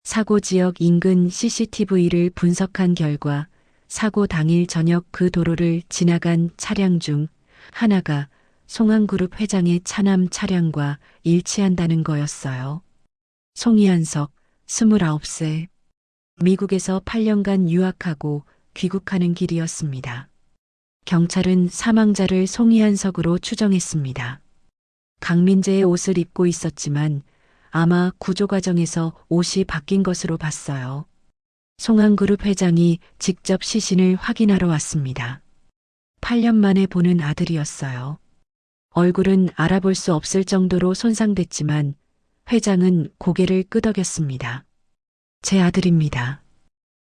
사고 지역 인근 CCTV를 분석한 결과 사고 당일 저녁 그 도로를 지나간 차량 중 하나가 송한그룹 회장의 차남 차량과 일치한다는 거였어요. 송이한석, 29세. 미국에서 8년간 유학하고 귀국하는 길이었습니다. 경찰은 사망자를 송이한석으로 추정했습니다. 강민재의 옷을 입고 있었지만 아마 구조 과정에서 옷이 바뀐 것으로 봤어요. 송한그룹 회장이 직접 시신을 확인하러 왔습니다. 8년 만에 보는 아들이었어요. 얼굴은 알아볼 수 없을 정도로 손상됐지만 회장은 고개를 끄덕였습니다. 제 아들입니다.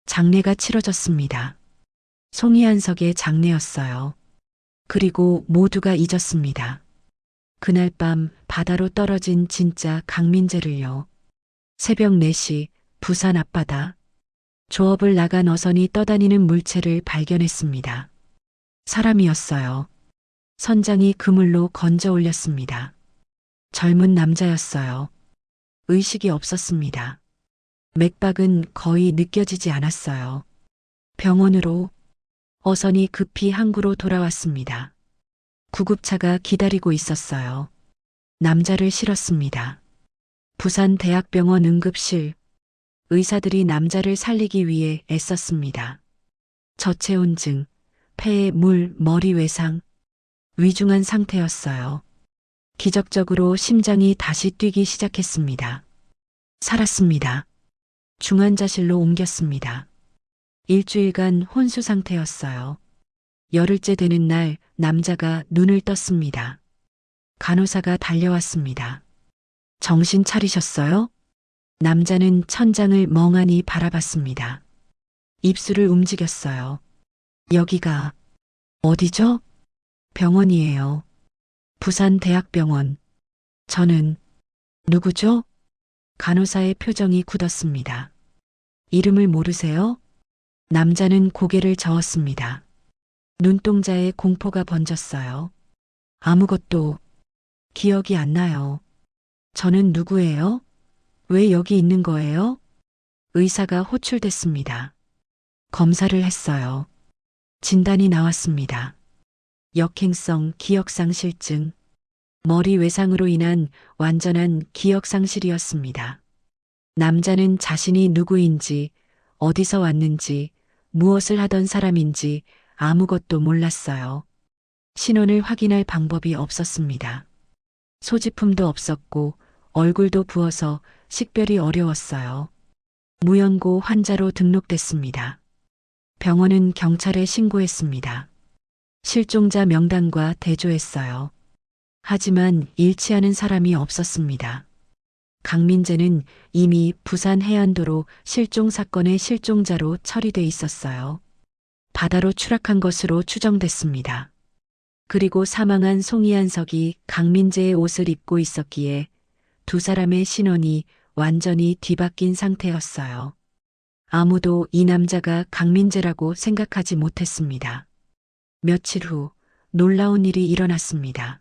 장례가 치러졌습니다. 송이한석의 장례였어요. 그리고 모두가 잊었습니다. 그날 밤 바다로 떨어진 진짜 강민재를요. 새벽 4시 부산 앞바다. 조업을 나간 어선이 떠다니는 물체를 발견했습니다. 사람이었어요. 선장이 그물로 건져 올렸습니다. 젊은 남자였어요. 의식이 없었습니다. 맥박은 거의 느껴지지 않았어요. 병원으로 어선이 급히 항구로 돌아왔습니다. 구급차가 기다리고 있었어요. 남자를 실었습니다. 부산대학병원 응급실. 의사들이 남자를 살리기 위해 애썼습니다. 저체온증, 폐에 물, 머리 외상, 위중한 상태였어요. 기적적으로 심장이 다시 뛰기 시작했습니다. 살았습니다. 중환자실로 옮겼습니다. 일주일간 혼수 상태였어요. 열흘째 되는 날 남자가 눈을 떴습니다. 간호사가 달려왔습니다. 정신 차리셨어요? 남자는 천장을 멍하니 바라봤습니다. 입술을 움직였어요. 여기가 어디죠? 병원이에요. 부산대학병원. 저는 누구죠? 간호사의 표정이 굳었습니다. 이름을 모르세요? 남자는 고개를 저었습니다. 눈동자에 공포가 번졌어요. 아무것도 기억이 안 나요. 저는 누구예요? 왜 여기 있는 거예요? 의사가 호출됐습니다. 검사를 했어요. 진단이 나왔습니다. 역행성 기억상실증. 머리 외상으로 인한 완전한 기억상실이었습니다. 남자는 자신이 누구인지, 어디서 왔는지, 무엇을 하던 사람인지 아무것도 몰랐어요. 신원을 확인할 방법이 없었습니다. 소지품도 없었고 얼굴도 부어서 식별이 어려웠어요. 무연고 환자로 등록됐습니다. 병원은 경찰에 신고했습니다. 실종자 명단과 대조했어요. 하지만 일치하는 사람이 없었습니다. 강민재는 이미 부산 해안도로 실종 사건의 실종자로 처리돼 있었어요. 바다로 추락한 것으로 추정됐습니다. 그리고 사망한 송이한석이 강민재의 옷을 입고 있었기에 두 사람의 신원이 완전히 뒤바뀐 상태였어요. 아무도 이 남자가 강민재라고 생각하지 못했습니다. 며칠 후 놀라운 일이 일어났습니다.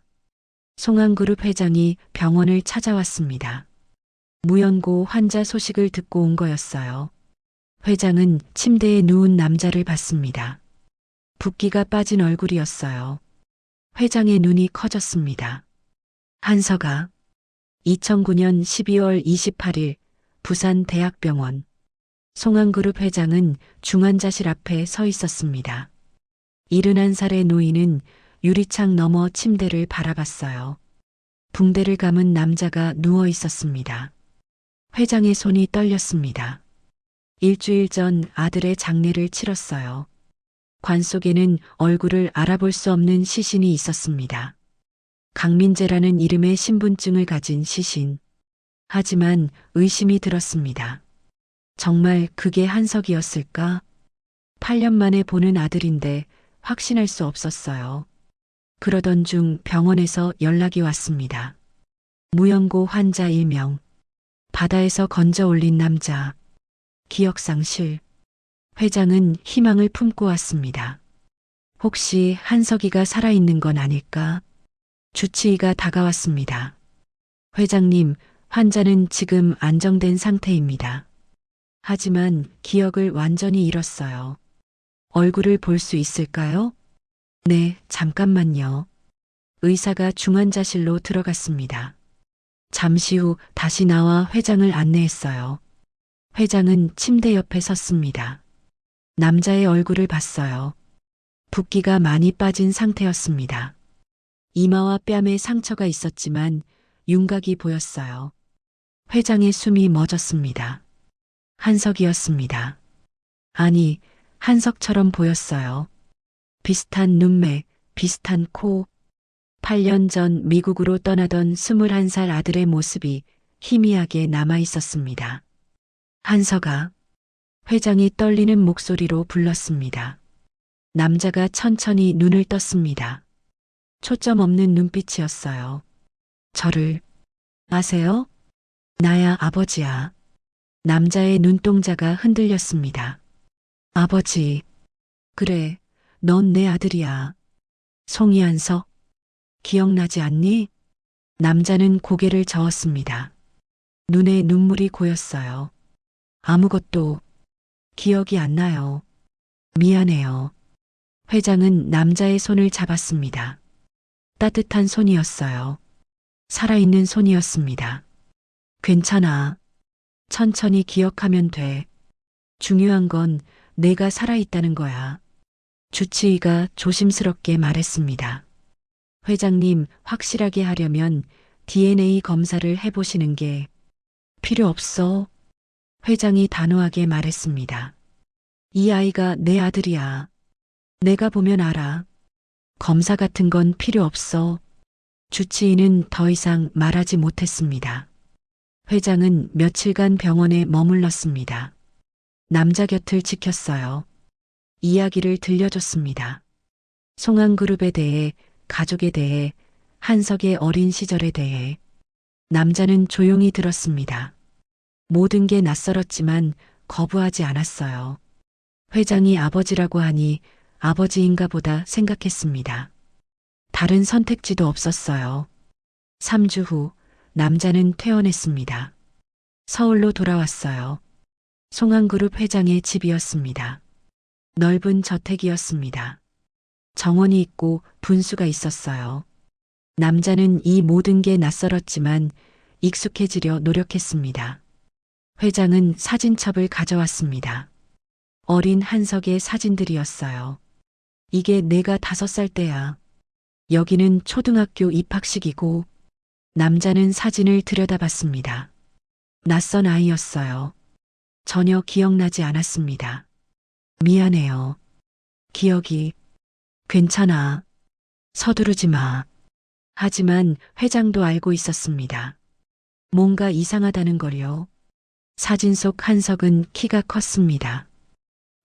송환그룹 회장이 병원을 찾아왔습니다. 무연고 환자 소식을 듣고 온 거였어요. 회장은 침대에 누운 남자를 봤습니다. 붓기가 빠진 얼굴이었어요. 회장의 눈이 커졌습니다. 한서가 2009년 12월 28일 부산대학병원. 송환그룹 회장은 중환자실 앞에 서 있었습니다. 71살의 노인은 유리창 너머 침대를 바라봤어요. 붕대를 감은 남자가 누워 있었습니다. 회장의 손이 떨렸습니다. 일주일 전 아들의 장례를 치렀어요. 관 속에는 얼굴을 알아볼 수 없는 시신이 있었습니다. 강민재라는 이름의 신분증을 가진 시신. 하지만 의심이 들었습니다. 정말 그게 한석이었을까? 8년 만에 보는 아들인데 확신할 수 없었어요. 그러던 중 병원에서 연락이 왔습니다. 무연고 환자 1명. 바다에서 건져 올린 남자. 기억상실. 회장은 희망을 품고 왔습니다. 혹시 한석이가 살아있는 건 아닐까? 주치의가 다가왔습니다. 회장님, 환자는 지금 안정된 상태입니다. 하지만 기억을 완전히 잃었어요. 얼굴을 볼 수 있을까요? 네, 잠깐만요. 의사가 중환자실로 들어갔습니다. 잠시 후 다시 나와 회장을 안내했어요. 회장은 침대 옆에 섰습니다. 남자의 얼굴을 봤어요. 붓기가 많이 빠진 상태였습니다. 이마와 뺨에 상처가 있었지만 윤곽이 보였어요. 회장의 숨이 멎었습니다. 한석이었습니다. 아니, 한석처럼 보였어요. 비슷한 눈매, 비슷한 코. 8년 전 미국으로 떠나던 21살 아들의 모습이 희미하게 남아 있었습니다. 한석아. 회장이 떨리는 목소리로 불렀습니다. 남자가 천천히 눈을 떴습니다. 초점 없는 눈빛이었어요. 저를 아세요? 나야 아버지야. 남자의 눈동자가 흔들렸습니다. 아버지. 그래, 넌 내 아들이야. 송이한석. 기억나지 않니? 남자는 고개를 저었습니다. 눈에 눈물이 고였어요. 아무것도 기억이 안 나요. 미안해요. 회장은 남자의 손을 잡았습니다. 따뜻한 손이었어요. 살아있는 손이었습니다. 괜찮아. 천천히 기억하면 돼. 중요한 건 내가 살아있다는 거야. 주치의가 조심스럽게 말했습니다. 회장님, 확실하게 하려면 DNA 검사를 해보시는 게 필요 없어. 회장이 단호하게 말했습니다. 이 아이가 내 아들이야. 내가 보면 알아. 검사 같은 건 필요 없어. 주치의는 더 이상 말하지 못했습니다. 회장은 며칠간 병원에 머물렀습니다. 남자 곁을 지켰어요. 이야기를 들려줬습니다. 송환그룹에 대해, 가족에 대해, 한석의 어린 시절에 대해. 남자는 조용히 들었습니다. 모든 게 낯설었지만 거부하지 않았어요. 회장이 아버지라고 하니 아버지인가 보다 생각했습니다. 다른 선택지도 없었어요. 3주 후 남자는 퇴원했습니다. 서울로 돌아왔어요. 송환그룹 회장의 집이었습니다. 넓은 저택이었습니다. 정원이 있고 분수가 있었어요. 남자는 이 모든 게 낯설었지만 익숙해지려 노력했습니다. 회장은 사진첩을 가져왔습니다. 어린 한석의 사진들이었어요. 이게 내가 5살 때야. 여기는 초등학교 입학식이고. 남자는 사진을 들여다봤습니다. 낯선 아이였어요. 전혀 기억나지 않았습니다. 미안해요. 기억이. 괜찮아. 서두르지 마. 하지만 회장도 알고 있었습니다. 뭔가 이상하다는 걸요. 사진 속 한석은 키가 컸습니다.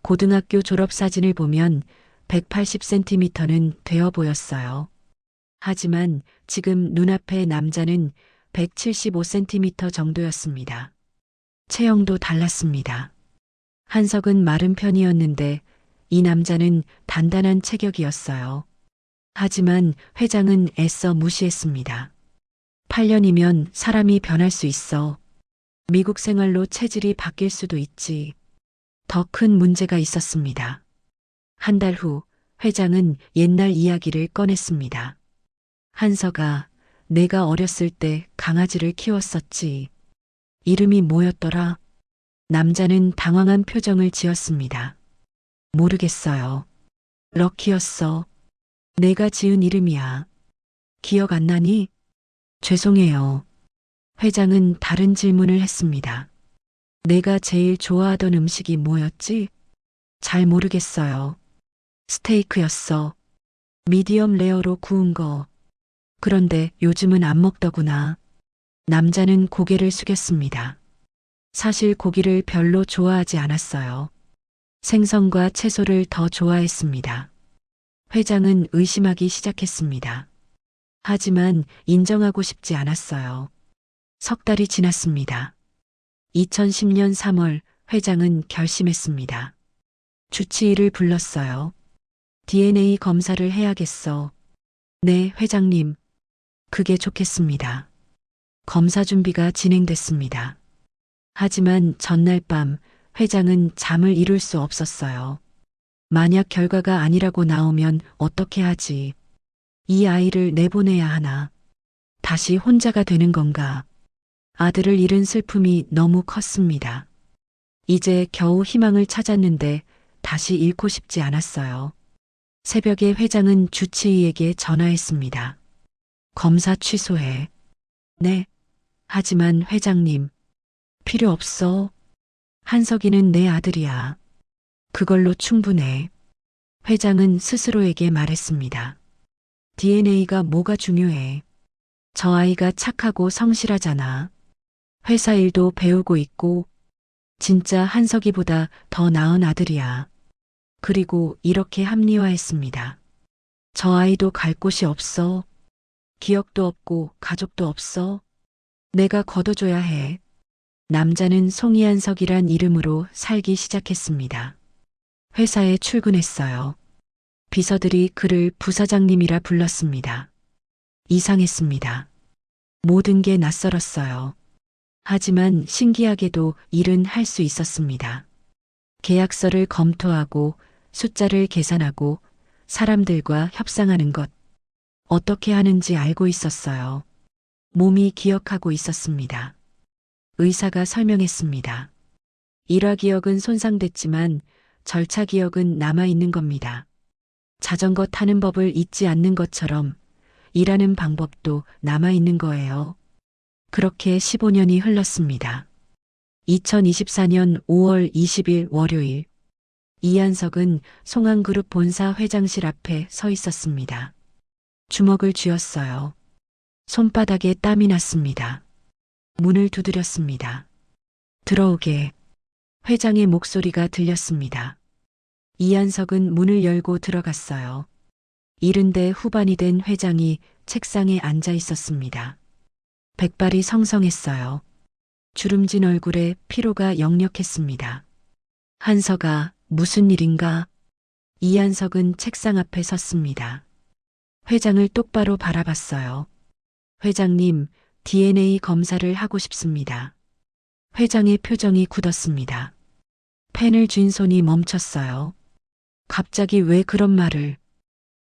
고등학교 졸업 사진을 보면 180cm는 되어 보였어요. 하지만 지금 눈앞의 남자는 175cm 정도였습니다. 체형도 달랐습니다. 한석은 마른 편이었는데 이 남자는 단단한 체격이었어요. 하지만 회장은 애써 무시했습니다. 8년이면 사람이 변할 수 있어. 미국 생활로 체질이 바뀔 수도 있지. 더 큰 문제가 있었습니다. 한 달 후 회장은 옛날 이야기를 꺼냈습니다. 한서가 내가 어렸을 때 강아지를 키웠었지. 이름이 뭐였더라? 남자는 당황한 표정을 지었습니다. 모르겠어요. 럭키였어. 내가 지은 이름이야. 기억 안 나니? 죄송해요. 회장은 다른 질문을 했습니다. 내가 제일 좋아하던 음식이 뭐였지? 잘 모르겠어요. 스테이크였어. 미디엄 레어로 구운 거. 그런데 요즘은 안 먹더구나. 남자는 고개를 숙였습니다. 사실 고기를 별로 좋아하지 않았어요. 생선과 채소를 더 좋아했습니다. 회장은 의심하기 시작했습니다. 하지만 인정하고 싶지 않았어요. 석 달이 지났습니다. 2010년 3월 회장은 결심했습니다. 주치의를 불렀어요. DNA 검사를 해야겠어. 네, 회장님. 그게 좋겠습니다. 검사 준비가 진행됐습니다. 하지만 전날 밤 회장은 잠을 이룰 수 없었어요. 만약 결과가 아니라고 나오면 어떻게 하지? 이 아이를 내보내야 하나? 다시 혼자가 되는 건가? 아들을 잃은 슬픔이 너무 컸습니다. 이제 겨우 희망을 찾았는데 다시 잃고 싶지 않았어요. 새벽에 회장은 주치의에게 전화했습니다. 검사 취소해. 네. 하지만 회장님, 필요 없어. 한석이는 내 아들이야. 그걸로 충분해. 회장은 스스로에게 말했습니다. DNA가 뭐가 중요해. 저 아이가 착하고 성실하잖아. 회사 일도 배우고 있고, 진짜 한석이보다 더 나은 아들이야. 그리고 이렇게 합리화했습니다. 저 아이도 갈 곳이 없어. 기억도 없고 가족도 없어. 내가 걷어줘야 해. 남자는 송이한석이란 이름으로 살기 시작했습니다. 회사에 출근했어요. 비서들이 그를 부사장님이라 불렀습니다. 이상했습니다. 모든 게 낯설었어요. 하지만 신기하게도 일은 할 수 있었습니다. 계약서를 검토하고 숫자를 계산하고 사람들과 협상하는 것. 어떻게 하는지 알고 있었어요. 몸이 기억하고 있었습니다. 의사가 설명했습니다. 일화 기억은 손상됐지만 절차 기억은 남아있는 겁니다. 자전거 타는 법을 잊지 않는 것처럼 일하는 방법도 남아있는 거예요. 그렇게 15년이 흘렀습니다. 2024년 5월 20일 월요일, 이한석은 송한그룹 본사 회장실 앞에 서 있었습니다. 주먹을 쥐었어요. 손바닥에 땀이 났습니다. 문을 두드렸습니다. 들어오게. 회장의 목소리가 들렸습니다. 이한석은 문을 열고 들어갔어요. 70대 후반이 된 회장이 책상에 앉아 있었습니다. 백발이 성성했어요. 주름진 얼굴에 피로가 역력했습니다. 한석아, 무슨 일인가? 이한석은 책상 앞에 섰습니다. 회장을 똑바로 바라봤어요. 회장님, DNA 검사를 하고 싶습니다. 회장의 표정이 굳었습니다. 펜을 쥔 손이 멈췄어요. 갑자기 왜 그런 말을?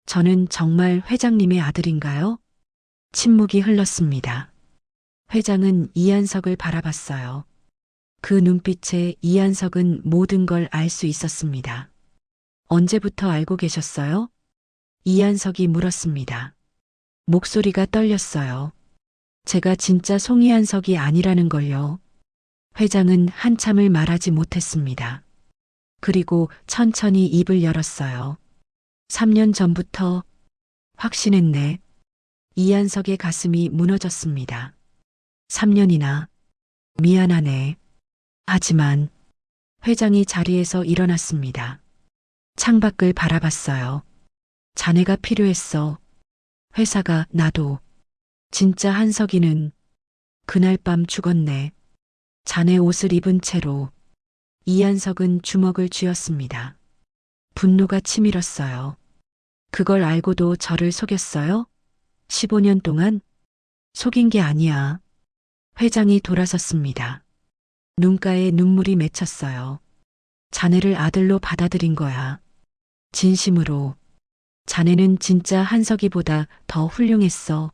저는 정말 회장님의 아들인가요? 침묵이 흘렀습니다. 회장은 이한석을 바라봤어요. 그 눈빛에 이한석은 모든 걸 알 수 있었습니다. 언제부터 알고 계셨어요? 이한석이 물었습니다. 목소리가 떨렸어요. 제가 진짜 송이한석이 아니라는 걸요. 회장은 한참을 말하지 못했습니다. 그리고 천천히 입을 열었어요. 3년 전부터 확신했네. 이한석의 가슴이 무너졌습니다. 3년이나 미안하네. 하지만 회장이 자리에서 일어났습니다. 창밖을 바라봤어요. 자네가 필요했어. 회사가 나도. 진짜 한석이는 그날 밤 죽었네. 자네 옷을 입은 채로. 이한석은 주먹을 쥐었습니다. 분노가 치밀었어요. 그걸 알고도 저를 속였어요? 15년 동안? 속인 게 아니야. 회장이 돌아섰습니다. 눈가에 눈물이 맺혔어요. 자네를 아들로 받아들인 거야. 진심으로. 자네는 진짜 한석이보다 더 훌륭했어.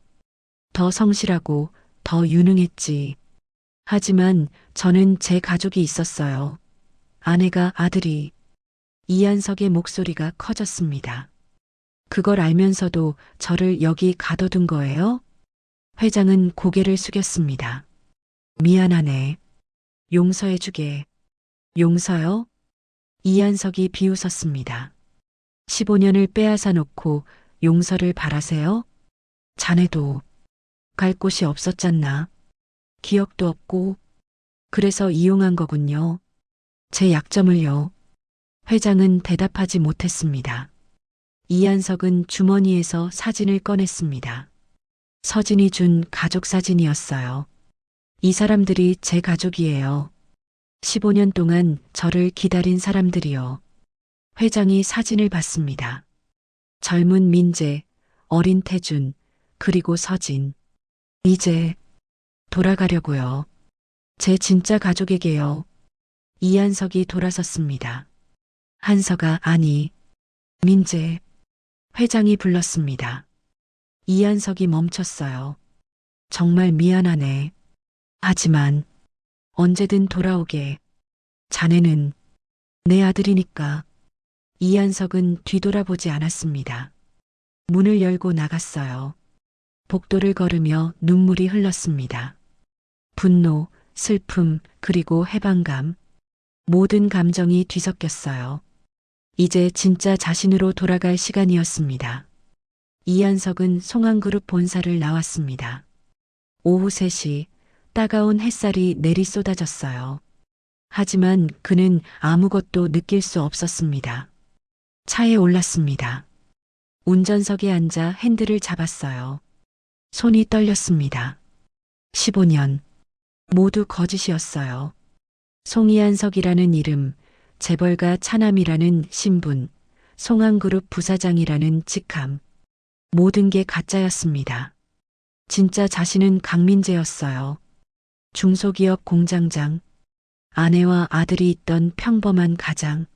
더 성실하고 더 유능했지. 하지만 저는 제 가족이 있었어요. 아내가, 아들이. 이한석의 목소리가 커졌습니다. 그걸 알면서도 저를 여기 가둬둔 거예요? 회장은 고개를 숙였습니다. 미안하네. 용서해주게. 용서요? 이한석이 비웃었습니다. 15년을 빼앗아 놓고 용서를 바라세요? 자네도 갈 곳이 없었잖나. 기억도 없고. 그래서 이용한 거군요. 제 약점을요. 회장은 대답하지 못했습니다. 이한석은 주머니에서 사진을 꺼냈습니다. 서진이 준 가족 사진이었어요. 이 사람들이 제 가족이에요. 15년 동안 저를 기다린 사람들이요. 회장이 사진을 봤습니다. 젊은 민재, 어린 태준, 그리고 서진. 이제 돌아가려고요. 제 진짜 가족에게요. 이한석이 돌아섰습니다. 한석아, 아니. 민재. 회장이 불렀습니다. 이한석이 멈췄어요. 정말 미안하네. 하지만 언제든 돌아오게. 자네는 내 아들이니까. 이한석은 뒤돌아보지 않았습니다. 문을 열고 나갔어요. 복도를 걸으며 눈물이 흘렀습니다. 분노, 슬픔, 그리고 해방감. 모든 감정이 뒤섞였어요. 이제 진짜 자신으로 돌아갈 시간이었습니다. 이한석은 송환그룹 본사를 나왔습니다. 오후 3시 따가운 햇살이 내리쏟아졌어요. 하지만 그는 아무것도 느낄 수 없었습니다. 차에 올랐습니다. 운전석에 앉아 핸들을 잡았어요. 손이 떨렸습니다. 15년. 모두 거짓이었어요. 송이한석이라는 이름, 재벌가 차남이라는 신분, 송환그룹 부사장이라는 직함. 모든 게 가짜였습니다. 진짜 자신은 강민재였어요. 중소기업 공장장. 아내와 아들이 있던 평범한 가장.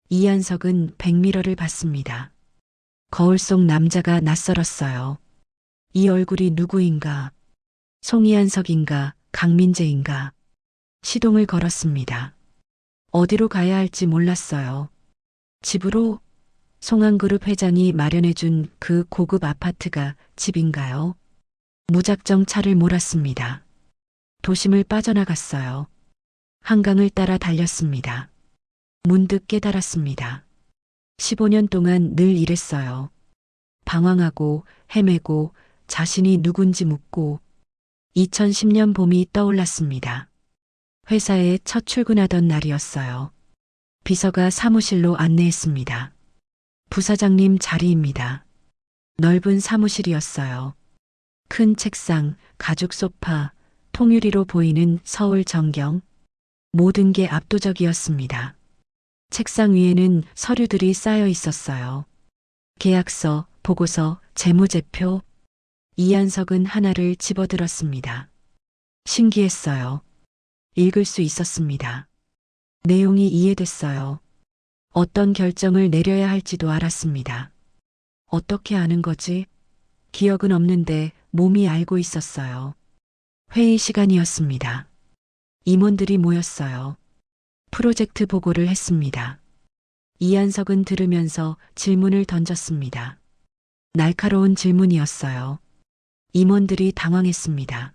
이한석은 백미러를 봤습니다. 거울 속 남자가 낯설었어요. 이 얼굴이 누구인가? 송이한석인가? 강민재인가? 시동을 걸었습니다. 어디로 가야 할지 몰랐어요. 집으로? 송환그룹 회장이 마련해준 그 고급 아파트가 집인가요? 무작정 차를 몰았습니다. 도심을 빠져나갔어요. 한강을 따라 달렸습니다. 문득 깨달았습니다. 15년 동안 늘 이랬어요. 방황하고 헤매고 자신이 누군지 묻고. 2010년 봄이 떠올랐습니다. 회사에 첫 출근하던 날이었어요. 비서가 사무실로 안내했습니다. 부사장님 자리입니다. 넓은 사무실이었어요. 큰 책상, 가죽 소파, 통유리로 보이는 서울 전경. 모든 게 압도적이었습니다. 책상 위에는 서류들이 쌓여 있었어요. 계약서, 보고서, 재무제표. 이한석은 하나를 집어들었습니다. 신기했어요. 읽을 수 있었습니다. 내용이 이해됐어요. 어떤 결정을 내려야 할지도 알았습니다. 어떻게 아는 거지? 기억은 없는데 몸이 알고 있었어요. 회의 시간이었습니다. 임원들이 모였어요. 프로젝트 보고를 했습니다. 이한석은 들으면서 질문을 던졌습니다. 날카로운 질문이었어요. 임원들이 당황했습니다.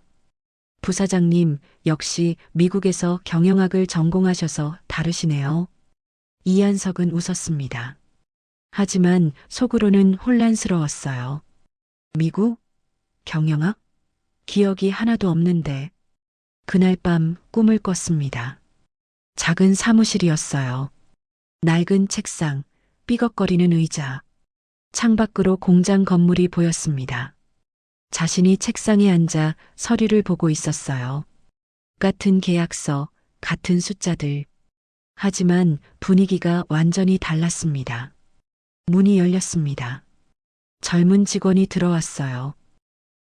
부사장님, 역시 미국에서 경영학을 전공하셔서 다르시네요. 이한석은 웃었습니다. 하지만 속으로는 혼란스러웠어요. 미국? 경영학? 기억이 하나도 없는데. 그날 밤 꿈을 꿨습니다. 작은 사무실이었어요. 낡은 책상, 삐걱거리는 의자. 창밖으로 공장 건물이 보였습니다. 자신이 책상에 앉아 서류를 보고 있었어요. 같은 계약서, 같은 숫자들. 하지만 분위기가 완전히 달랐습니다. 문이 열렸습니다. 젊은 직원이 들어왔어요.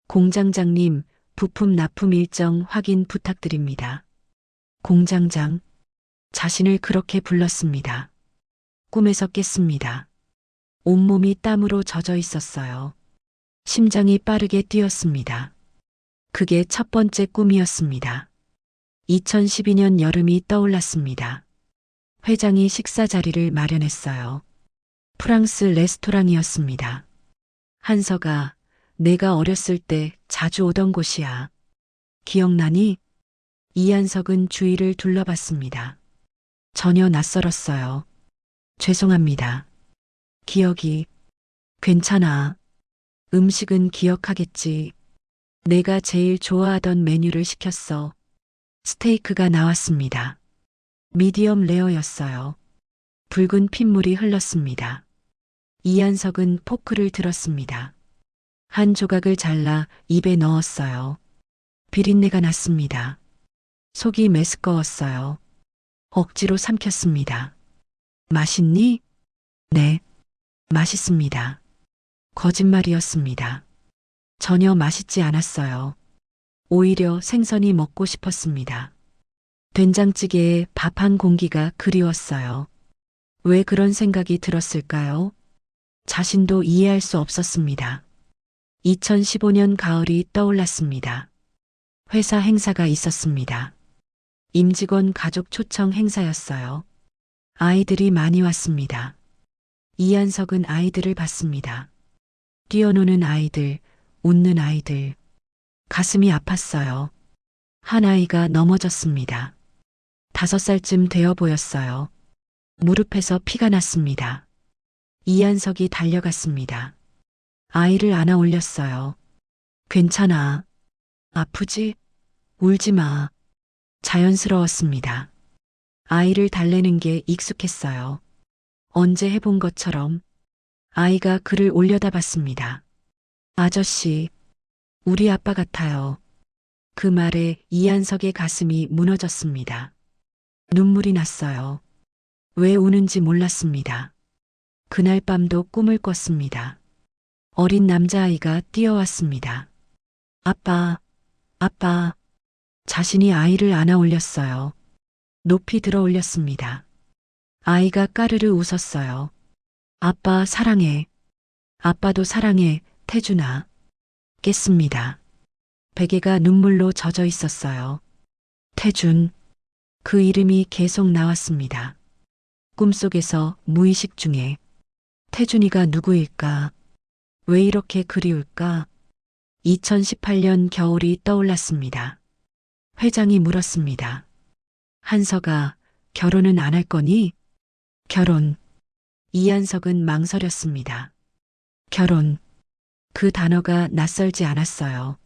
공장장님, 부품 납품 일정 확인 부탁드립니다. 공장장, 자신을 그렇게 불렀습니다. 꿈에서 깼습니다. 온몸이 땀으로 젖어 있었어요. 심장이 빠르게 뛰었습니다. 그게 첫 번째 꿈이었습니다. 2012년 여름이 떠올랐습니다. 회장이 식사 자리를 마련했어요. 프랑스 레스토랑이었습니다. 한서가, 내가 어렸을 때 자주 오던 곳이야. 기억나니? 이한석은 주위를 둘러봤습니다. 전혀 낯설었어요. 죄송합니다. 기억이. 괜찮아. 음식은 기억하겠지. 내가 제일 좋아하던 메뉴를 시켰어. 스테이크가 나왔습니다. 미디엄 레어였어요. 붉은 핏물이 흘렀습니다. 이한석은 포크를 들었습니다. 한 조각을 잘라 입에 넣었어요. 비린내가 났습니다. 속이 메스꺼웠어요. 억지로 삼켰습니다. 맛있니? 네. 맛있습니다. 거짓말이었습니다. 전혀 맛있지 않았어요. 오히려 생선이 먹고 싶었습니다. 된장찌개에 밥 한 공기가 그리웠어요. 왜 그런 생각이 들었을까요? 자신도 이해할 수 없었습니다. 2015년 가을이 떠올랐습니다. 회사 행사가 있었습니다. 임직원 가족 초청 행사였어요. 아이들이 많이 왔습니다. 이한석은 아이들을 봤습니다. 뛰어노는 아이들, 웃는 아이들. 가슴이 아팠어요. 한 아이가 넘어졌습니다. 5살쯤 되어 보였어요. 무릎에서 피가 났습니다. 이한석이 달려갔습니다. 아이를 안아 올렸어요. 괜찮아. 아프지? 울지 마. 자연스러웠습니다. 아이를 달래는 게 익숙했어요. 언제 해본 것처럼. 아이가 그를 올려다봤습니다. 아저씨, 우리 아빠 같아요. 그 말에 이한석의 가슴이 무너졌습니다. 눈물이 났어요. 왜 우는지 몰랐습니다. 그날 밤도 꿈을 꿨습니다. 어린 남자아이가 뛰어왔습니다. 아빠, 아빠. 자신이 아이를 안아 올렸어요. 높이 들어 올렸습니다. 아이가 까르르 웃었어요. 아빠 사랑해. 아빠도 사랑해, 태준아. 깼습니다. 베개가 눈물로 젖어 있었어요. 태준. 그 이름이 계속 나왔습니다. 꿈속에서 무의식 중에. 태준이가 누구일까? 왜 이렇게 그리울까? 2018년 겨울이 떠올랐습니다. 회장이 물었습니다. 한서가 결혼은 안 할 거니? 결혼. 이한석은 망설였습니다. 결혼. 그 단어가 낯설지 않았어요.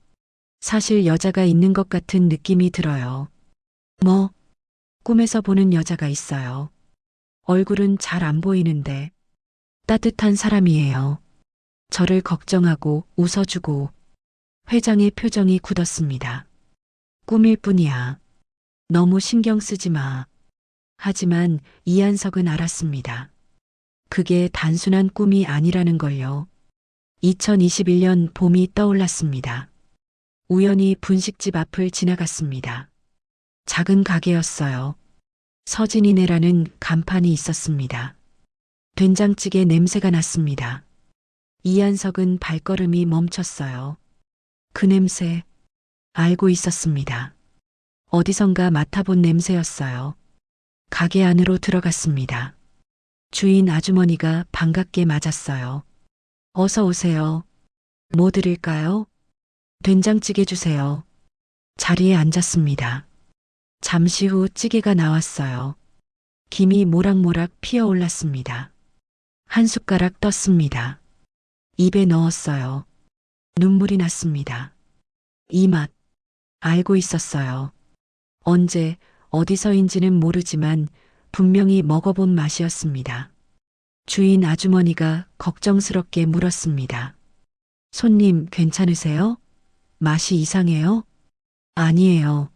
사실 여자가 있는 것 같은 느낌이 들어요. 뭐? 꿈에서 보는 여자가 있어요. 얼굴은 잘 안 보이는데 따뜻한 사람이에요. 저를 걱정하고 웃어주고. 회장의 표정이 굳었습니다. 꿈일 뿐이야. 너무 신경 쓰지 마. 하지만 이한석은 알았습니다. 그게 단순한 꿈이 아니라는 걸요. 2021년 봄이 떠올랐습니다. 우연히 분식집 앞을 지나갔습니다. 작은 가게였어요. 서진이네라는 간판이 있었습니다. 된장찌개 냄새가 났습니다. 이한석은 발걸음이 멈췄어요. 그 냄새, 알고 있었습니다. 어디선가 맡아본 냄새였어요. 가게 안으로 들어갔습니다. 주인 아주머니가 반갑게 맞았어요. 어서 오세요. 뭐 드릴까요? 된장찌개 주세요. 자리에 앉았습니다. 잠시 후 찌개가 나왔어요. 김이 모락모락 피어올랐습니다. 한 숟가락 떴습니다. 입에 넣었어요. 눈물이 났습니다. 이 맛, 알고 있었어요. 언제, 어디서인지는 모르지만 분명히 먹어본 맛이었습니다. 주인 아주머니가 걱정스럽게 물었습니다. 손님 괜찮으세요? 맛이 이상해요? 아니에요.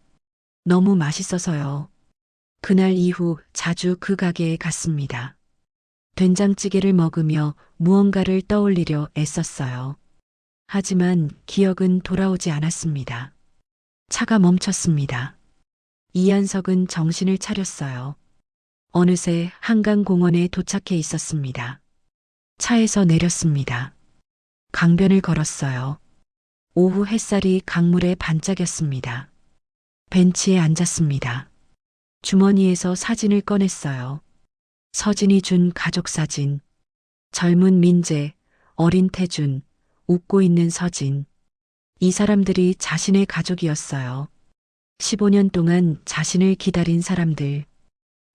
너무 맛있어서요. 그날 이후 자주 그 가게에 갔습니다. 된장찌개를 먹으며 무언가를 떠올리려 애썼어요. 하지만 기억은 돌아오지 않았습니다. 차가 멈췄습니다. 이한석은 정신을 차렸어요. 어느새 한강공원에 도착해 있었습니다. 차에서 내렸습니다. 강변을 걸었어요. 오후 햇살이 강물에 반짝였습니다. 벤치에 앉았습니다. 주머니에서 사진을 꺼냈어요. 서진이 준 가족 사진. 젊은 민재, 어린 태준, 웃고 있는 서진. 이 사람들이 자신의 가족이었어요. 15년 동안 자신을 기다린 사람들.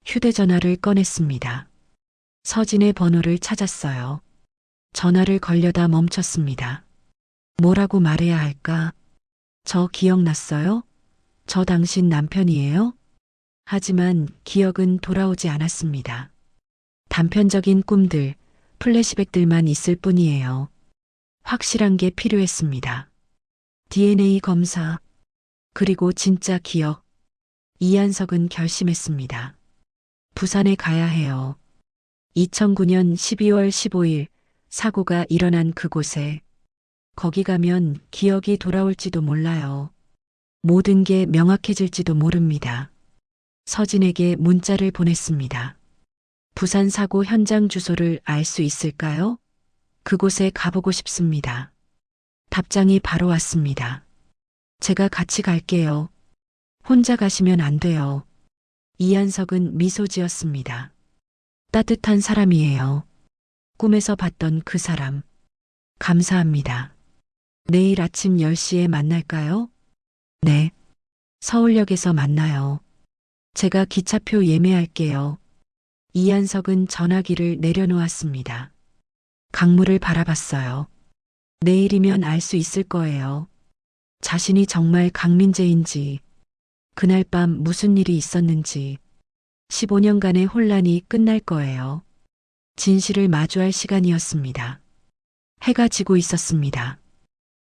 휴대전화를 꺼냈습니다. 서진의 번호를 찾았어요. 전화를 걸려다 멈췄습니다. 뭐라고 말해야 할까? 저 기억났어요? 저 당신 남편이에요? 하지만 기억은 돌아오지 않았습니다. 단편적인 꿈들, 플래시백들만 있을 뿐이에요. 확실한 게 필요했습니다. DNA 검사, 그리고 진짜 기억. 이한석은 결심했습니다. 부산에 가야 해요. 2009년 12월 15일 사고가 일어난 그곳에. 거기 가면 기억이 돌아올지도 몰라요. 모든 게 명확해질지도 모릅니다. 서진에게 문자를 보냈습니다. 부산 사고 현장 주소를 알 수 있을까요? 그곳에 가보고 싶습니다. 답장이 바로 왔습니다. 제가 같이 갈게요. 혼자 가시면 안 돼요. 이한석은 미소 지었습니다. 따뜻한 사람이에요. 꿈에서 봤던 그 사람. 감사합니다. 내일 아침 10시에 만날까요? 네. 서울역에서 만나요. 제가 기차표 예매할게요. 이한석은 전화기를 내려놓았습니다. 강물을 바라봤어요. 내일이면 알 수 있을 거예요. 자신이 정말 강민재인지, 그날 밤 무슨 일이 있었는지, 15년간의 혼란이 끝날 거예요. 진실을 마주할 시간이었습니다. 해가 지고 있었습니다.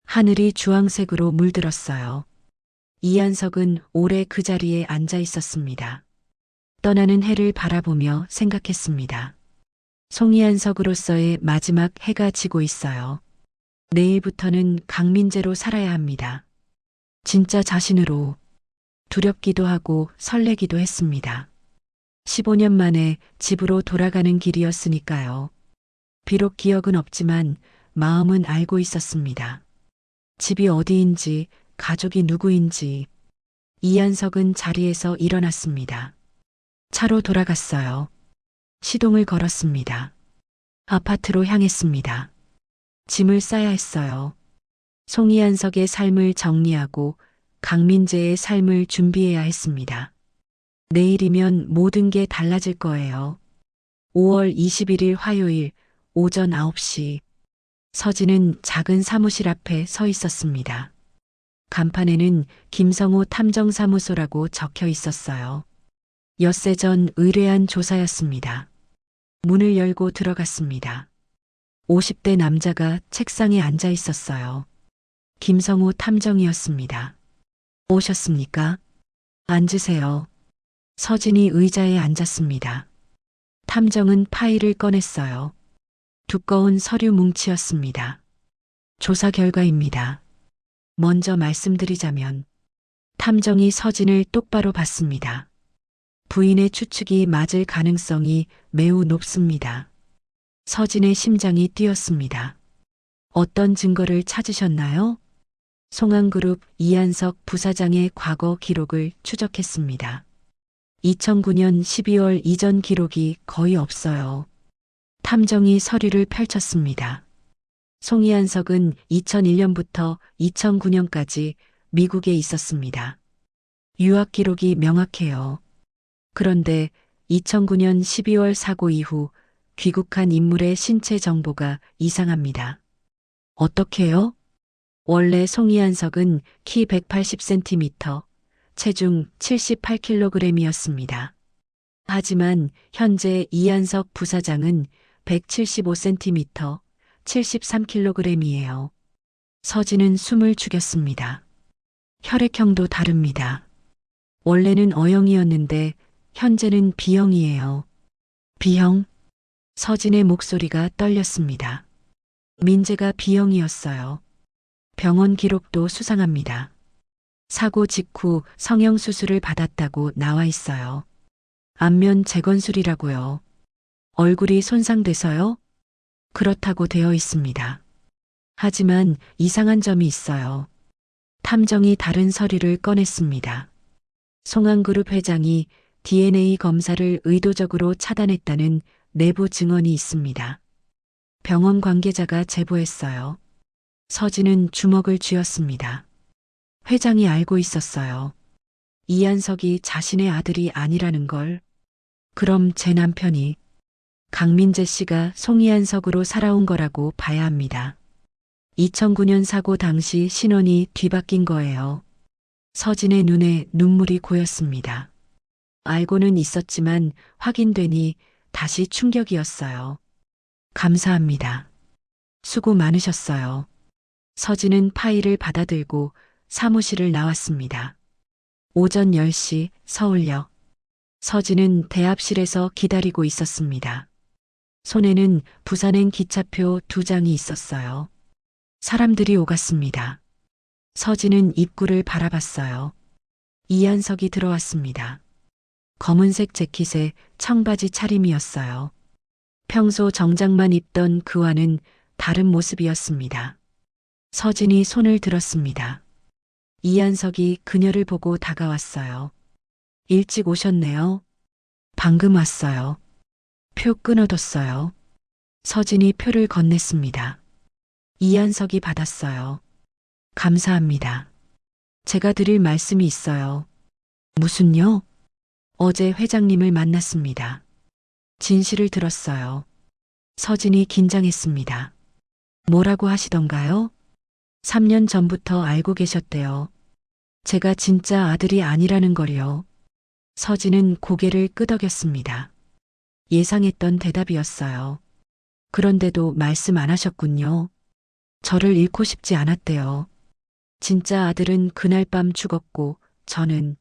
하늘이 주황색으로 물들었어요. 이한석은 오래 그 자리에 앉아 있었습니다. 떠나는 해를 바라보며 생각했습니다. 송이한석으로서의 마지막 해가 지고 있어요. 내일부터는 강민재로 살아야 합니다. 진짜 자신으로. 두렵기도 하고 설레기도 했습니다. 15년 만에 집으로 돌아가는 길이었으니까요. 비록 기억은 없지만 마음은 알고 있었습니다. 집이 어디인지, 가족이 누구인지. 이한석은 자리에서 일어났습니다. 차로 돌아갔어요. 시동을 걸었습니다. 아파트로 향했습니다. 짐을 싸야 했어요. 송이한석의 삶을 정리하고 강민재의 삶을 준비해야 했습니다. 내일이면 모든 게 달라질 거예요. 5월 21일 화요일 오전 9시. 서진은 작은 사무실 앞에 서 있었습니다. 간판에는 김성호 탐정사무소라고 적혀 있었어요. 엿새 전 의뢰한 조사였습니다. 문을 열고 들어갔습니다. 50대 남자가 책상에 앉아 있었어요. 김성호 탐정이었습니다. 오셨습니까? 앉으세요. 서진이 의자에 앉았습니다. 탐정은 파일을 꺼냈어요. 두꺼운 서류 뭉치였습니다. 조사 결과입니다. 먼저 말씀드리자면 탐정이 서진을 똑바로 봤습니다. 부인의 추측이 맞을 가능성이 매우 높습니다. 서진의 심장이 뛰었습니다. 어떤 증거를 찾으셨나요? 송한그룹 이한석 부사장의 과거 기록을 추적했습니다. 2009년 12월 이전 기록이 거의 없어요. 탐정이 서류를 펼쳤습니다. 송이한석은 2001년부터 2009년까지 미국에 있었습니다. 유학 기록이 명확해요. 그런데 2009년 12월 사고 이후 귀국한 인물의 신체 정보가 이상합니다. 어떻게요? 원래 송이한석은 키 180cm, 체중 78kg이었습니다. 하지만 현재 이한석 부사장은 175cm, 73kg이에요. 서진은 숨을 죽였습니다. 혈액형도 다릅니다. 원래는 O형이었는데 현재는 B형이에요. B형? 서진의 목소리가 떨렸습니다. 민재가 B형이었어요. 병원 기록도 수상합니다. 사고 직후 성형수술을 받았다고 나와 있어요. 안면 재건술이라고요. 얼굴이 손상돼서요? 그렇다고 되어 있습니다. 하지만 이상한 점이 있어요. 탐정이 다른 서류를 꺼냈습니다. 송한그룹 회장이 DNA 검사를 의도적으로 차단했다는 내부 증언이 있습니다. 병원 관계자가 제보했어요. 서진은 주먹을 쥐었습니다. 회장이 알고 있었어요. 이한석이 자신의 아들이 아니라는 걸. 그럼 제 남편이 강민재 씨가 송이한석으로 살아온 거라고 봐야 합니다. 2009년 사고 당시 신원이 뒤바뀐 거예요. 서진의 눈에 눈물이 고였습니다. 알고는 있었지만 확인되니 다시 충격이었어요. 감사합니다. 수고 많으셨어요. 서진은 파일을 받아들고 사무실을 나왔습니다. 오전 10시 서울역. 서진은 대합실에서 기다리고 있었습니다. 손에는 부산행 기차표 2장이 있었어요. 사람들이 오갔습니다. 서진은 입구를 바라봤어요. 이한석이 들어왔습니다. 검은색 재킷에 청바지 차림이었어요. 평소 정장만 입던 그와는 다른 모습이었습니다. 서진이 손을 들었습니다. 이한석이 그녀를 보고 다가왔어요. 일찍 오셨네요. 방금 왔어요. 표 끊어뒀어요. 서진이 표를 건넸습니다. 이한석이 받았어요. 감사합니다. 제가 드릴 말씀이 있어요. 무슨요? 어제 회장님을 만났습니다. 진실을 들었어요. 서진이 긴장했습니다. 뭐라고 하시던가요? 3년 전부터 알고 계셨대요. 제가 진짜 아들이 아니라는 걸요. 서진은 고개를 끄덕였습니다. 예상했던 대답이었어요. 그런데도 말씀 안 하셨군요. 저를 잃고 싶지 않았대요. 진짜 아들은 그날 밤 죽었고 저는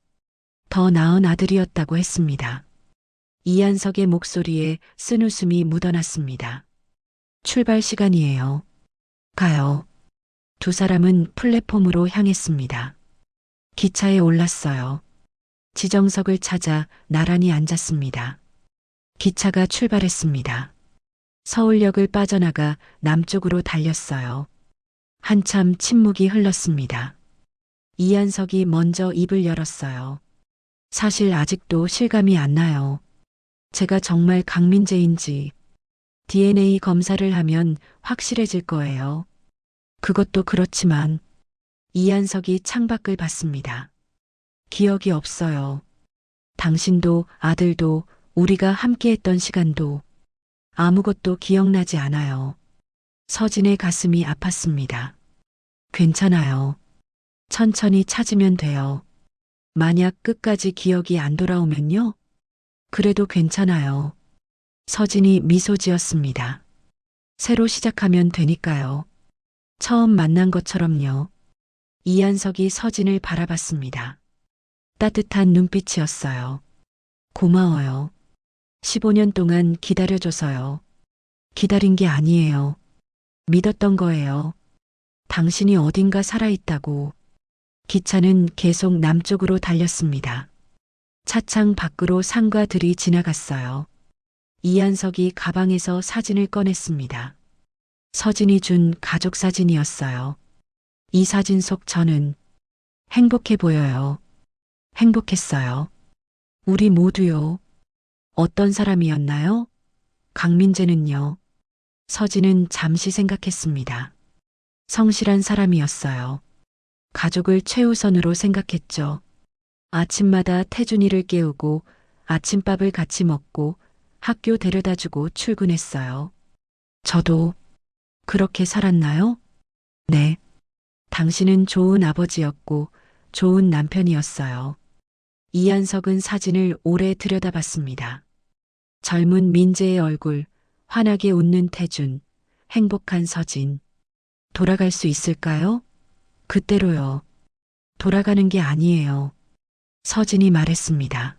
더 나은 아들이었다고 했습니다. 이한석의 목소리에 쓴웃음이 묻어났습니다. 출발 시간이에요. 가요. 두 사람은 플랫폼으로 향했습니다. 기차에 올랐어요. 지정석을 찾아 나란히 앉았습니다. 기차가 출발했습니다. 서울역을 빠져나가 남쪽으로 달렸어요. 한참 침묵이 흘렀습니다. 이한석이 먼저 입을 열었어요. 사실 아직도 실감이 안 나요. 제가 정말 강민재인지 DNA 검사를 하면 확실해질 거예요. 그것도 그렇지만 이한석이 창밖을 봤습니다. 기억이 없어요. 당신도 아들도 우리가 함께했던 시간도 아무것도 기억나지 않아요. 서진의 가슴이 아팠습니다. 괜찮아요. 천천히 찾으면 돼요. 만약 끝까지 기억이 안 돌아오면요? 그래도 괜찮아요. 서진이 미소 지었습니다. 새로 시작하면 되니까요. 처음 만난 것처럼요. 이한석이 서진을 바라봤습니다. 따뜻한 눈빛이었어요. 고마워요. 15년 동안 기다려줘서요. 기다린 게 아니에요. 믿었던 거예요. 당신이 어딘가 살아있다고. 기차는 계속 남쪽으로 달렸습니다. 차창 밖으로 산과 들이 지나갔어요. 이한석이 가방에서 사진을 꺼냈습니다. 서진이 준 가족 사진이었어요. 이 사진 속 저는 행복해 보여요. 행복했어요. 우리 모두요. 어떤 사람이었나요? 강민재는요. 서진은 잠시 생각했습니다. 성실한 사람이었어요. 가족을 최우선으로 생각했죠. 아침마다 태준이를 깨우고 아침밥을 같이 먹고 학교 데려다주고 출근했어요. 저도 그렇게 살았나요? 네. 당신은 좋은 아버지였고 좋은 남편이었어요. 이한석은 사진을 오래 들여다봤습니다. 젊은 민재의 얼굴, 환하게 웃는 태준, 행복한 서진. 돌아갈 수 있을까요? 그때로요. 돌아가는 게 아니에요. 서진이 말했습니다.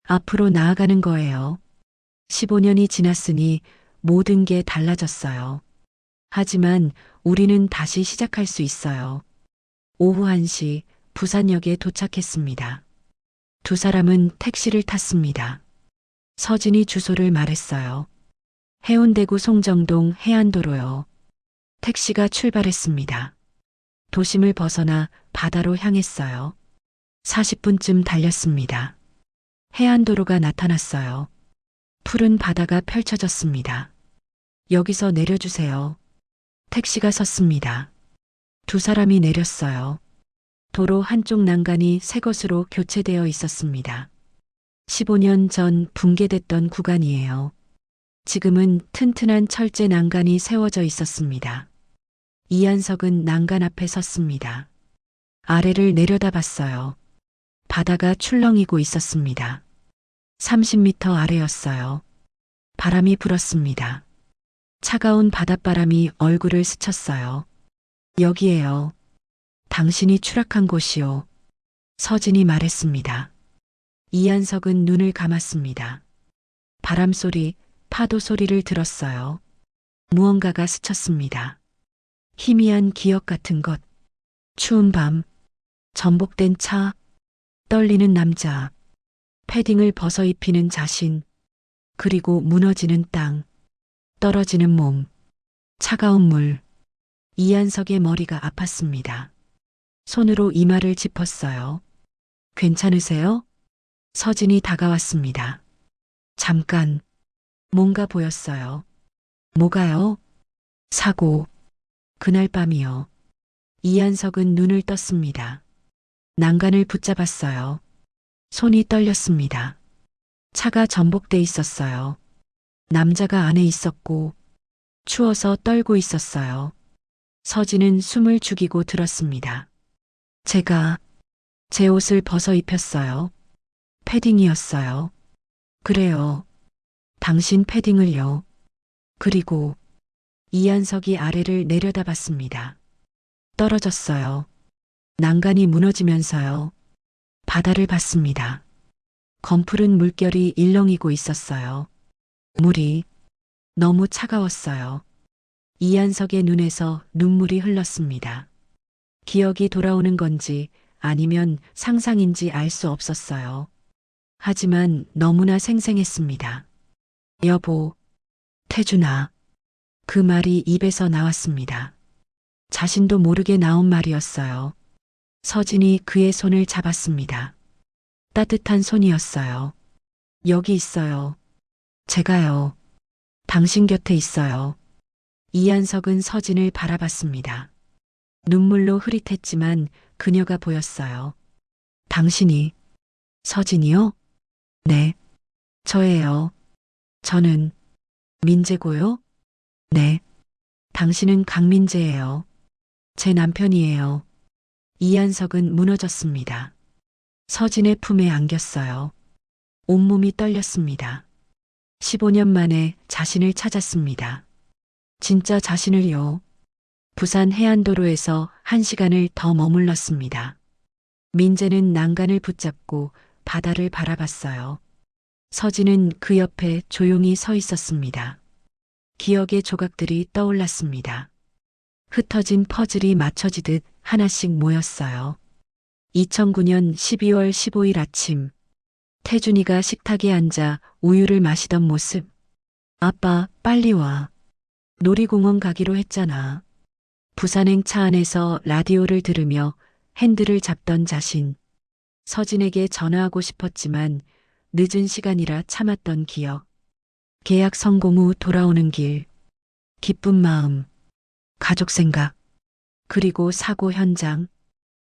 앞으로 나아가는 거예요. 15년이 지났으니 모든 게 달라졌어요. 하지만 우리는 다시 시작할 수 있어요. 오후 1시 부산역에 도착했습니다. 두 사람은 택시를 탔습니다. 서진이 주소를 말했어요. 해운대구 송정동 해안도로요. 택시가 출발했습니다. 도심을 벗어나 바다로 향했어요. 40분쯤 달렸습니다. 해안도로가 나타났어요. 푸른 바다가 펼쳐졌습니다. 여기서 내려주세요. 택시가 섰습니다. 두 사람이 내렸어요. 도로 한쪽 난간이 새 것으로 교체되어 있었습니다. 15년 전 붕괴됐던 구간이에요. 지금은 튼튼한 철제 난간이 세워져 있었습니다. 이한석은 난간 앞에 섰습니다. 아래를 내려다봤어요. 바다가 출렁이고 있었습니다. 30m 아래였어요. 바람이 불었습니다. 차가운 바닷바람이 얼굴을 스쳤어요. 여기에요. 당신이 추락한 곳이요. 서진이 말했습니다. 이한석은 눈을 감았습니다. 바람 소리, 파도 소리를 들었어요. 무언가가 스쳤습니다. 희미한 기억 같은 것. 추운 밤, 전복된 차, 떨리는 남자, 패딩을 벗어 입히는 자신, 그리고 무너지는 땅, 떨어지는 몸, 차가운 물. 이한석의 머리가 아팠습니다. 손으로 이마를 짚었어요. 괜찮으세요? 서진이 다가왔습니다. 잠깐, 뭔가 보였어요. 뭐가요? 사고. 그날 밤이요. 이한석은 눈을 떴습니다. 난간을 붙잡았어요. 손이 떨렸습니다. 차가 전복돼 있었어요. 남자가 안에 있었고, 추워서 떨고 있었어요. 서진은 숨을 죽이고 들었습니다. 제가 제 옷을 벗어 입혔어요. 패딩이었어요. 그래요. 당신 패딩을요. 그리고 이한석이 아래를 내려다봤습니다. 떨어졌어요. 난간이 무너지면서요. 바다를 봤습니다. 검푸른 물결이 일렁이고 있었어요. 물이 너무 차가웠어요. 이한석의 눈에서 눈물이 흘렀습니다. 기억이 돌아오는 건지 아니면 상상인지 알 수 없었어요. 하지만 너무나 생생했습니다. 여보, 태준아. 그 말이 입에서 나왔습니다. 자신도 모르게 나온 말이었어요. 서진이 그의 손을 잡았습니다. 따뜻한 손이었어요. 여기 있어요. 제가요. 당신 곁에 있어요. 이한석은 서진을 바라봤습니다. 눈물로 흐릿했지만 그녀가 보였어요. 당신이 서진이요? 네. 저예요. 저는 민재고요? 네. 당신은 강민재예요. 제 남편이에요. 이한석은 무너졌습니다. 서진의 품에 안겼어요. 온몸이 떨렸습니다. 15년 만에 자신을 찾았습니다. 진짜 자신을요. 부산 해안도로에서 1시간을 더 머물렀습니다. 민재는 난간을 붙잡고 바다를 바라봤어요. 서진은 그 옆에 조용히 서 있었습니다. 기억의 조각들이 떠올랐습니다. 흩어진 퍼즐이 맞춰지듯 하나씩 모였어요. 2009년 12월 15일 아침, 태준이가 식탁에 앉아 우유를 마시던 모습. 아빠, 빨리 와. 놀이공원 가기로 했잖아. 부산행 차 안에서 라디오를 들으며 핸들을 잡던 자신. 서진에게 전화하고 싶었지만 늦은 시간이라 참았던 기억. 계약 성공 후 돌아오는 길. 기쁜 마음. 가족 생각. 그리고 사고 현장.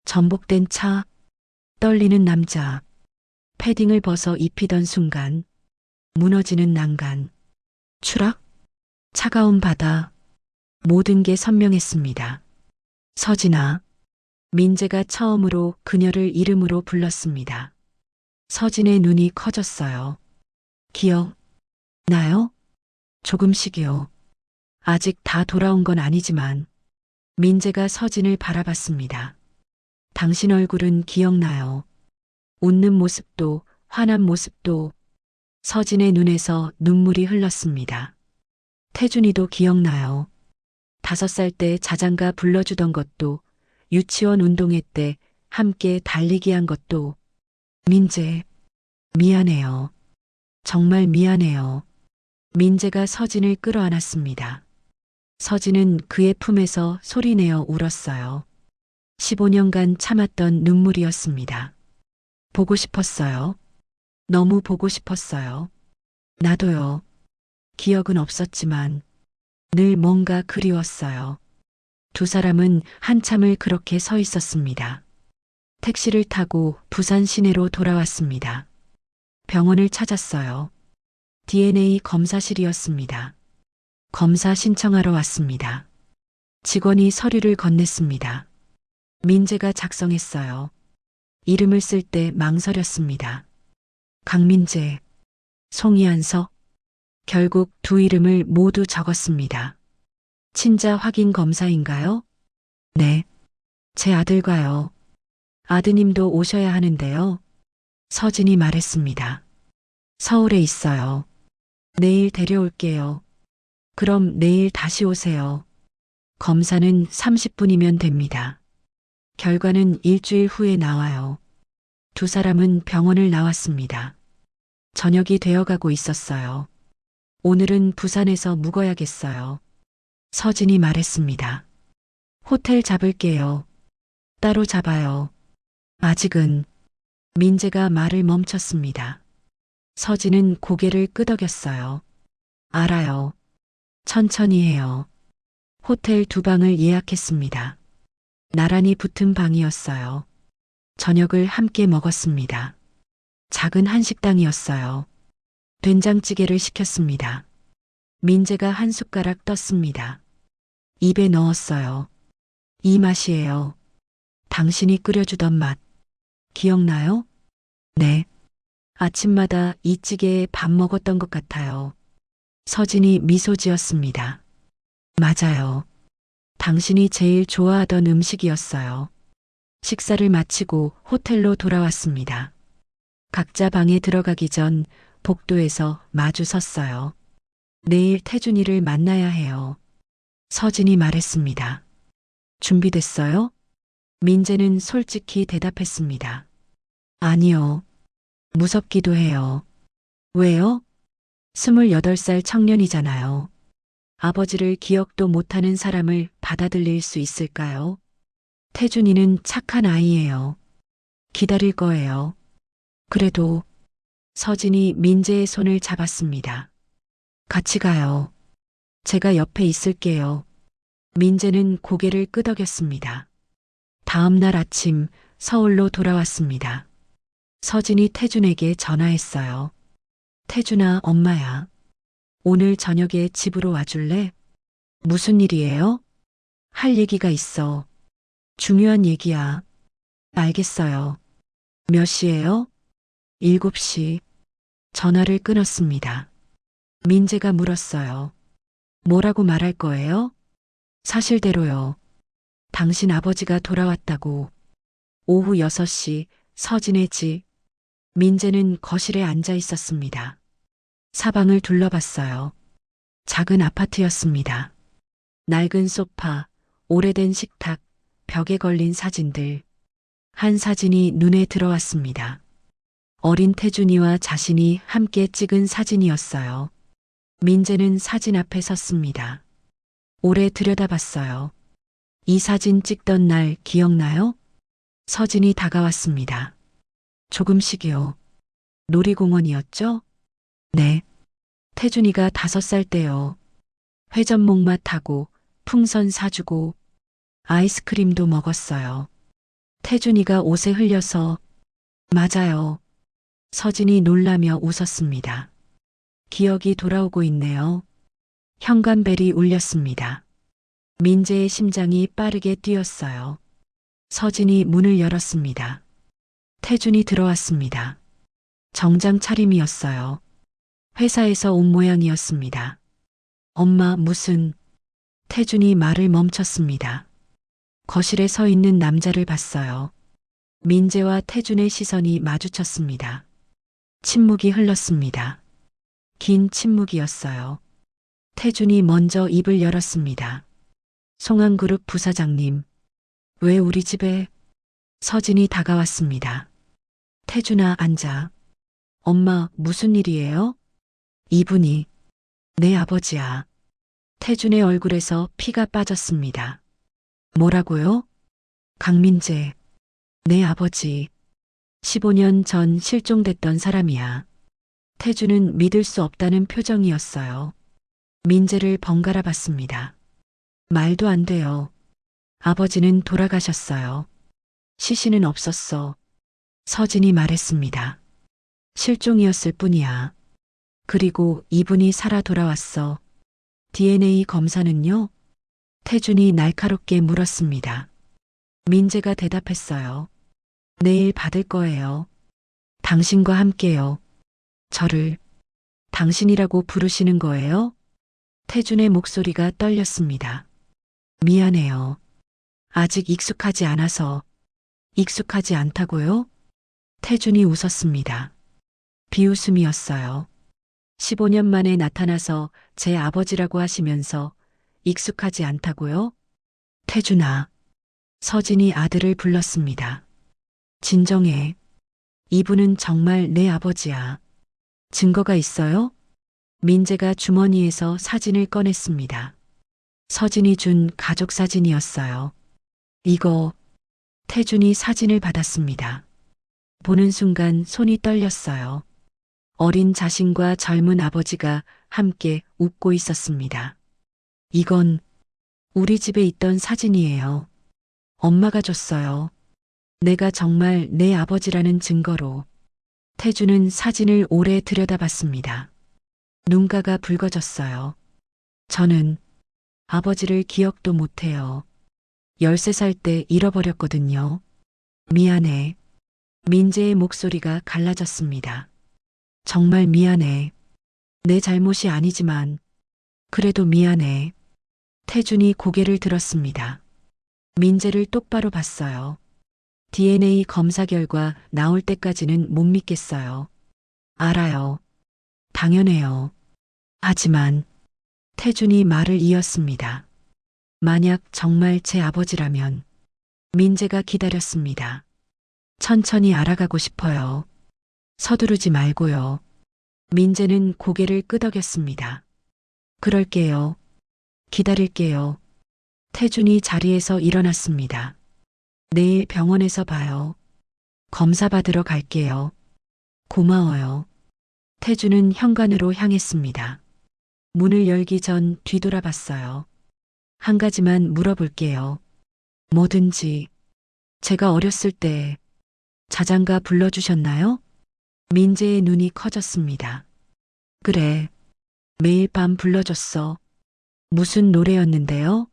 전복된 차. 떨리는 남자. 패딩을 벗어 입히던 순간. 무너지는 난간. 추락. 차가운 바다. 모든 게 선명했습니다. 서진아. 민재가 처음으로 그녀를 이름으로 불렀습니다. 서진의 눈이 커졌어요. 기억 나요? 조금씩이요. 아직 다 돌아온 건 아니지만. 민재가 서진을 바라봤습니다. 당신 얼굴은 기억나요. 웃는 모습도 화난 모습도. 서진의 눈에서 눈물이 흘렀습니다. 태준이도 기억나요. 5살 때 자장가 불러주던 것도, 유치원 운동회 때 함께 달리기 한 것도. 민재, 미안해요. 정말 미안해요. 민재가 서진을 끌어안았습니다. 서진은 그의 품에서 소리내어 울었어요. 15년간 참았던 눈물이었습니다. 보고 싶었어요. 너무 보고 싶었어요. 나도요. 기억은 없었지만 늘 뭔가 그리웠어요. 두 사람은 한참을 그렇게 서 있었습니다. 택시를 타고 부산 시내로 돌아왔습니다. 병원을 찾았어요. DNA 검사실이었습니다. 검사 신청하러 왔습니다. 직원이 서류를 건넸습니다. 민재가 작성했어요. 이름을 쓸 때 망설였습니다. 강민재, 송이한서. 결국 두 이름을 모두 적었습니다. 친자 확인 검사인가요? 네. 제 아들과요. 아드님도 오셔야 하는데요. 서진이 말했습니다. 서울에 있어요. 내일 데려올게요. 그럼 내일 다시 오세요. 검사는 30분이면 됩니다. 결과는 일주일 후에 나와요. 두 사람은 병원을 나왔습니다. 저녁이 되어가고 있었어요. 오늘은 부산에서 묵어야겠어요. 서진이 말했습니다. 호텔 잡을게요. 따로 잡아요. 아직은. 민재가 말을 멈췄습니다. 서진은 고개를 끄덕였어요. 알아요. 천천히 해요. 호텔 2방을 예약했습니다. 나란히 붙은 방이었어요. 저녁을 함께 먹었습니다. 작은 한식당이었어요. 된장찌개를 시켰습니다. 민재가 한 숟가락 떴습니다. 입에 넣었어요. 이 맛이에요. 당신이 끓여주던 맛. 기억나요? 네. 아침마다 이 찌개에 밥 먹었던 것 같아요. 서진이 미소 지었습니다. 맞아요. 당신이 제일 좋아하던 음식이었어요. 식사를 마치고 호텔로 돌아왔습니다. 각자 방에 들어가기 전 복도에서 마주 섰어요. 내일 태준이를 만나야 해요. 서진이 말했습니다. 준비됐어요? 민재는 솔직히 대답했습니다. 아니요. 무섭기도 해요. 왜요? 28살 청년이잖아요. 아버지를 기억도 못하는 사람을 받아들일 수 있을까요? 태준이는 착한 아이예요. 기다릴 거예요. 그래도 서진이 민재의 손을 잡았습니다. 같이 가요. 제가 옆에 있을게요. 민재는 고개를 끄덕였습니다. 다음 날 아침 서울로 돌아왔습니다. 서진이 태준에게 전화했어요. 태준아, 엄마야. 오늘 저녁에 집으로 와줄래? 무슨 일이에요? 할 얘기가 있어. 중요한 얘기야. 알겠어요. 몇 시예요? 7시. 전화를 끊었습니다. 민재가 물었어요. 뭐라고 말할 거예요? 사실대로요. 당신 아버지가 돌아왔다고. 오후 6시 서진의 집. 민재는 거실에 앉아 있었습니다. 사방을 둘러봤어요. 작은 아파트였습니다. 낡은 소파, 오래된 식탁, 벽에 걸린 사진들. 한 사진이 눈에 들어왔습니다. 어린 태준이와 자신이 함께 찍은 사진이었어요. 민재는 사진 앞에 섰습니다. 오래 들여다봤어요. 이 사진 찍던 날 기억나요? 서진이 다가왔습니다. 조금씩이요. 놀이공원이었죠? 네. 태준이가 5살 때요. 회전목마 타고 풍선 사주고 아이스크림도 먹었어요. 태준이가 옷에 흘려서. 맞아요. 서진이 놀라며 웃었습니다. 기억이 돌아오고 있네요. 현관벨이 울렸습니다. 민재의 심장이 빠르게 뛰었어요. 서진이 문을 열었습니다. 태준이 들어왔습니다. 정장 차림이었어요. 회사에서 온 모양이었습니다. 엄마, 무슨... 태준이 말을 멈췄습니다. 거실에 서 있는 남자를 봤어요. 민재와 태준의 시선이 마주쳤습니다. 침묵이 흘렀습니다. 긴 침묵이었어요. 태준이 먼저 입을 열었습니다. 송한그룹 부사장님, 왜 우리 집에? 서진이 다가왔습니다. 태준아, 앉아. 엄마, 무슨 일이에요? 이분이 내 아버지야. 태준의 얼굴에서 피가 빠졌습니다. 뭐라고요? 강민재, 내 아버지. 15년 전 실종됐던 사람이야. 태준은 믿을 수 없다는 표정이었어요. 민재를 번갈아 봤습니다. 말도 안 돼요. 아버지는 돌아가셨어요. 시신은 없었어. 서진이 말했습니다. 실종이었을 뿐이야. 그리고 이분이 살아 돌아왔어. DNA 검사는요? 태준이 날카롭게 물었습니다. 민재가 대답했어요. 내일 받을 거예요. 당신과 함께요. 저를 당신이라고 부르시는 거예요? 태준의 목소리가 떨렸습니다. 미안해요. 아직 익숙하지 않아서. 익숙하지 않다고요? 태준이 웃었습니다. 비웃음이었어요. 15년 만에 나타나서 제 아버지라고 하시면서 익숙하지 않다고요? 태준아. 서진이 아들을 불렀습니다. 진정해. 이분은 정말 내 아버지야. 증거가 있어요? 민재가 주머니에서 사진을 꺼냈습니다. 서진이 준 가족 사진이었어요. 이거, 태준이 사진을 받았습니다. 보는 순간 손이 떨렸어요. 어린 자신과 젊은 아버지가 함께 웃고 있었습니다. 이건 우리 집에 있던 사진이에요. 엄마가 줬어요. 내가 정말 내 아버지라는 증거로. 태준은 사진을 오래 들여다봤습니다. 눈가가 붉어졌어요. 저는 아버지를 기억도 못해요. 13살 때 잃어버렸거든요. 미안해. 민재의 목소리가 갈라졌습니다. 정말 미안해. 내 잘못이 아니지만 그래도 미안해. 태준이 고개를 들었습니다. 민재를 똑바로 봤어요. DNA 검사 결과 나올 때까지는 못 믿겠어요. 알아요. 당연해요. 하지만 태준이 말을 이었습니다. 만약 정말 제 아버지라면. 민재가 기다렸습니다. 천천히 알아가고 싶어요. 서두르지 말고요. 민재는 고개를 끄덕였습니다. 그럴게요. 기다릴게요. 태준이 자리에서 일어났습니다. 내일 병원에서 봐요. 검사 받으러 갈게요. 고마워요. 태준은 현관으로 향했습니다. 문을 열기 전 뒤돌아봤어요. 한 가지만 물어볼게요. 뭐든지. 제가 어렸을 때 자장가 불러주셨나요? 민재의 눈이 커졌습니다. 그래. 매일 밤 불러줬어. 무슨 노래였는데요?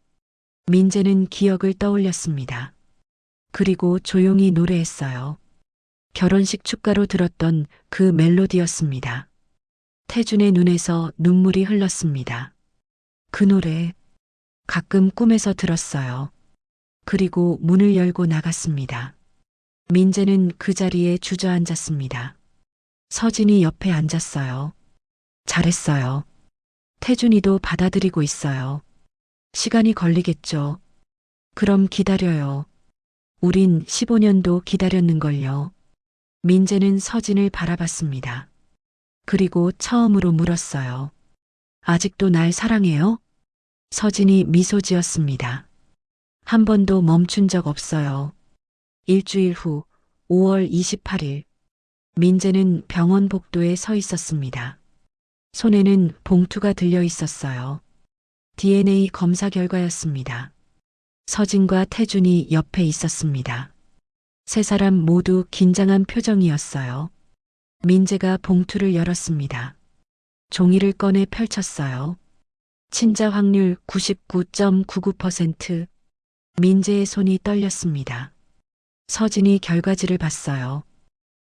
민재는 기억을 떠올렸습니다. 그리고 조용히 노래했어요. 결혼식 축가로 들었던 그 멜로디였습니다. 태준의 눈에서 눈물이 흘렀습니다. 그 노래 가끔 꿈에서 들었어요. 그리고 문을 열고 나갔습니다. 민재는 그 자리에 주저앉았습니다. 서진이 옆에 앉았어요. 잘했어요. 태준이도 받아들이고 있어요. 시간이 걸리겠죠. 그럼 기다려요. 우린 15년도 기다렸는걸요. 민재는 서진을 바라봤습니다. 그리고 처음으로 물었어요. 아직도 날 사랑해요? 서진이 미소 지었습니다. 한 번도 멈춘 적 없어요. 일주일 후 5월 28일 민재는 병원 복도에 서 있었습니다. 손에는 봉투가 들려 있었어요. DNA 검사 결과였습니다. 서진과 태준이 옆에 있었습니다. 세 사람 모두 긴장한 표정이었어요. 민재가 봉투를 열었습니다. 종이를 꺼내 펼쳤어요. 친자 확률 99.99%. 민재의 손이 떨렸습니다. 서진이 결과지를 봤어요.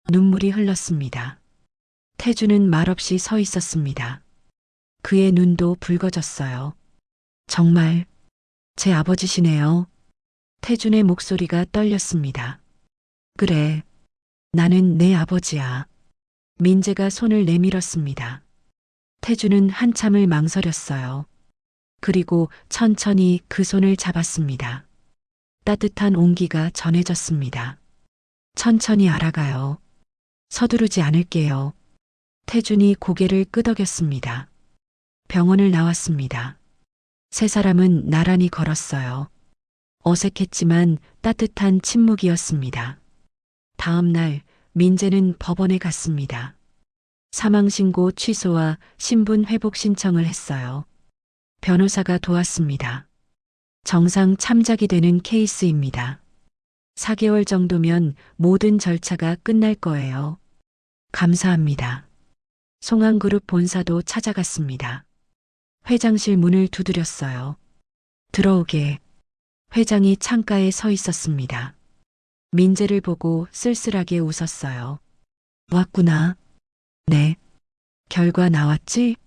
눈물이 흘렀습니다. 태준은 말없이 서 있었습니다. 그의 눈도 붉어졌어요. 정말 제 아버지시네요. 태준의 목소리가 떨렸습니다. 그래, 나는 내 아버지야. 민재가 손을 내밀었습니다. 태주는 한참을 망설였어요. 그리고 천천히 그 손을 잡았습니다. 따뜻한 온기가 전해졌습니다. 천천히 알아가요. 서두르지 않을게요. 태준이 고개를 끄덕였습니다. 병원을 나왔습니다. 세 사람은 나란히 걸었어요. 어색했지만 따뜻한 침묵이었습니다. 다음 날 민재는 법원에 갔습니다. 사망신고 취소와 신분 회복 신청을 했어요. 변호사가 도왔습니다. 정상 참작이 되는 케이스입니다. 4개월 정도면 모든 절차가 끝날 거예요. 감사합니다. 송한그룹 본사도 찾아갔습니다. 회장실 문을 두드렸어요. 들어오게. 회장이 창가에 서 있었습니다. 민재를 보고 쓸쓸하게 웃었어요. 왔구나. 네. 결과 나왔지?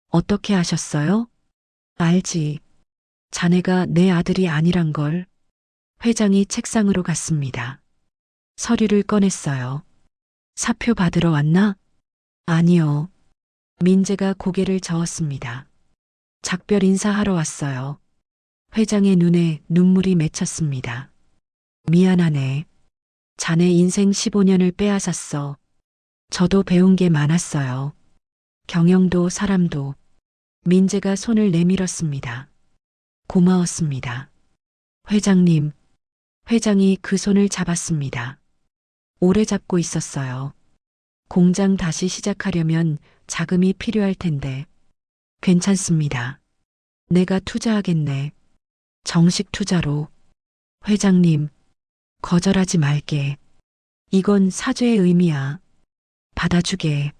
어떻게 아셨어요? 알지. 자네가 내 아들이 아니란 걸. 회장이 책상으로 갔습니다. 서류를 꺼냈어요. 사표 받으러 왔나? 아니요. 민재가 고개를 저었습니다. 작별 인사하러 왔어요. 회장의 눈에 눈물이 맺혔습니다. 미안하네. 자네 인생 15년을 빼앗았어. 저도 배운 게 많았어요. 경영도 사람도. 민재가 손을 내밀었습니다. 고마웠습니다. 회장님. 회장이 그 손을 잡았습니다. 오래 잡고 있었어요. 공장 다시 시작하려면 자금이 필요할 텐데. 괜찮습니다. 내가 투자하겠네. 정식 투자로. 회장님, 거절하지 말게. 이건 사죄의 의미야. 받아주게.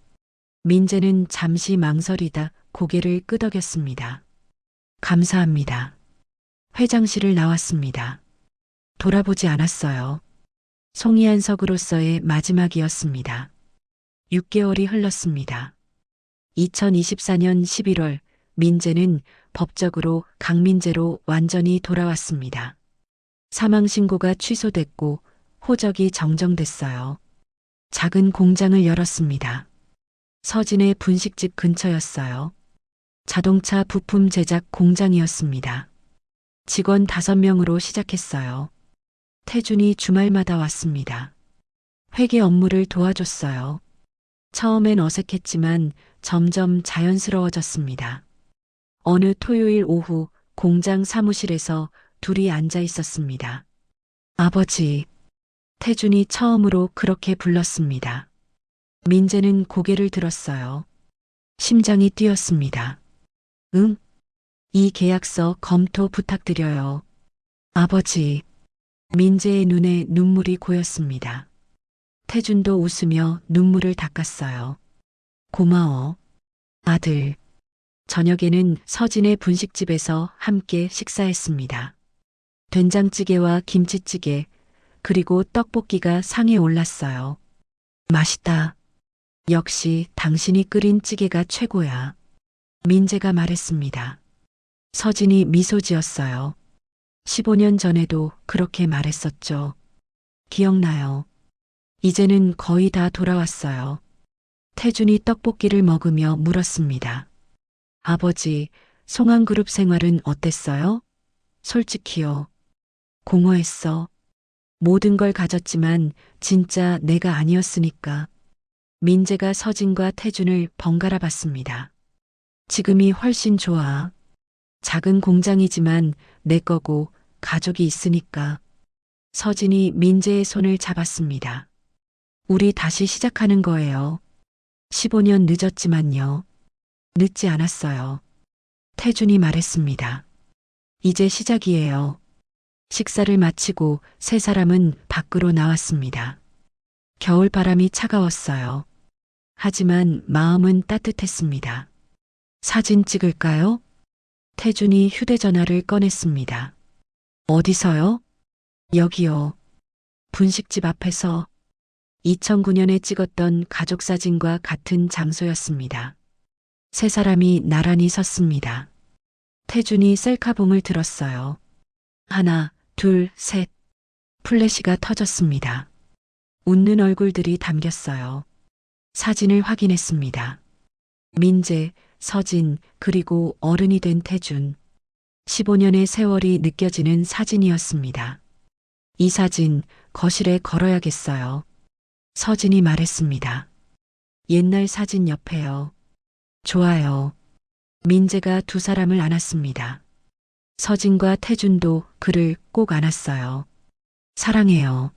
민재는 잠시 망설이다 고개를 끄덕였습니다. 감사합니다. 회장실을 나왔습니다. 돌아보지 않았어요. 송이한석으로서의 마지막이었습니다. 6개월이 흘렀습니다. 2024년 11월 민재는 법적으로 강민재로 완전히 돌아왔습니다. 사망신고가 취소됐고 호적이 정정됐어요. 작은 공장을 열었습니다. 서진의 분식집 근처였어요. 자동차 부품 제작 공장이었습니다. 직원 5명으로 시작했어요. 태준이 주말마다 왔습니다. 회계 업무를 도와줬어요. 처음엔 어색했지만 점점 자연스러워졌습니다. 어느 토요일 오후 공장 사무실에서 둘이 앉아 있었습니다. 아버지. 태준이 처음으로 그렇게 불렀습니다. 민재는 고개를 들었어요. 심장이 뛰었습니다. 응? 이 계약서 검토 부탁드려요. 아버지. 민재의 눈에 눈물이 고였습니다. 태준도 웃으며 눈물을 닦았어요. 고마워. 아들. 저녁에는 서진의 분식집에서 함께 식사했습니다. 된장찌개와 김치찌개, 그리고 떡볶이가 상에 올랐어요. 맛있다. 역시 당신이 끓인 찌개가 최고야. 민재가 말했습니다. 서진이 미소 지었어요. 15년 전에도 그렇게 말했었죠. 기억나요. 이제는 거의 다 돌아왔어요. 태준이 떡볶이를 먹으며 물었습니다. 아버지, 송한그룹 생활은 어땠어요? 솔직히요. 공허했어. 모든 걸 가졌지만 진짜 내가 아니었으니까. 민재가 서진과 태준을 번갈아 봤습니다. 지금이 훨씬 좋아. 작은 공장이지만 내 거고 가족이 있으니까. 서진이 민재의 손을 잡았습니다. 우리 다시 시작하는 거예요. 15년 늦었지만요. 늦지 않았어요. 태준이 말했습니다. 이제 시작이에요. 식사를 마치고 세 사람은 밖으로 나왔습니다. 겨울바람이 차가웠어요. 하지만 마음은 따뜻했습니다. 사진 찍을까요? 태준이 휴대전화를 꺼냈습니다. 어디서요? 여기요. 분식집 앞에서. 2009년에 찍었던 가족사진과 같은 장소였습니다. 세 사람이 나란히 섰습니다. 태준이 셀카봉을 들었어요. 하나, 둘, 셋. 플래시가 터졌습니다. 웃는 얼굴들이 담겼어요. 사진을 확인했습니다. 민재, 서진, 그리고 어른이 된 태준. 15년의 세월이 느껴지는 사진이었습니다. 이 사진 거실에 걸어야겠어요. 서진이 말했습니다. 옛날 사진 옆에요. 좋아요. 민재가 두 사람을 안았습니다. 서진과 태준도 그를 꼭 안았어요. 사랑해요.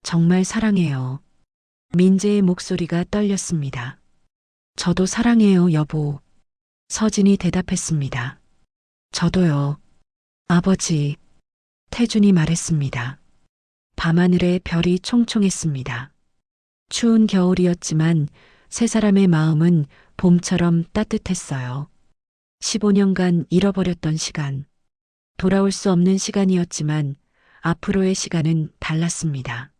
정말 사랑해요. 민재의 목소리가 떨렸습니다. 저도 사랑해요, 여보. 서진이 대답했습니다. 저도요. 아버지. 태준이 말했습니다. 밤하늘에 별이 총총했습니다. 추운 겨울이었지만 세 사람의 마음은 봄처럼 따뜻했어요. 15년간 잃어버렸던 시간. 돌아올 수 없는 시간이었지만 앞으로의 시간은 달랐습니다.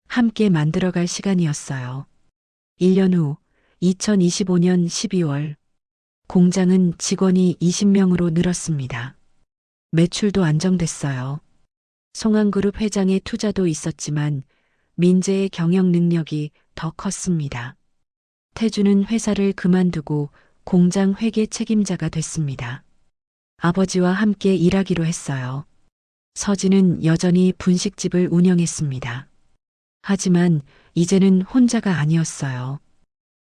함께 만들어갈 시간이었어요. 1년 후 2025년 12월 공장은 직원이 20명으로 늘었습니다. 매출도 안정됐어요. 송한그룹 회장의 투자도 있었지만 민재의 경영 능력이 더 컸습니다. 태준은 회사를 그만두고 공장 회계 책임자가 됐습니다. 아버지와 함께 일하기로 했어요. 서진은 여전히 분식집을 운영했습니다. 하지만 이제는 혼자가 아니었어요.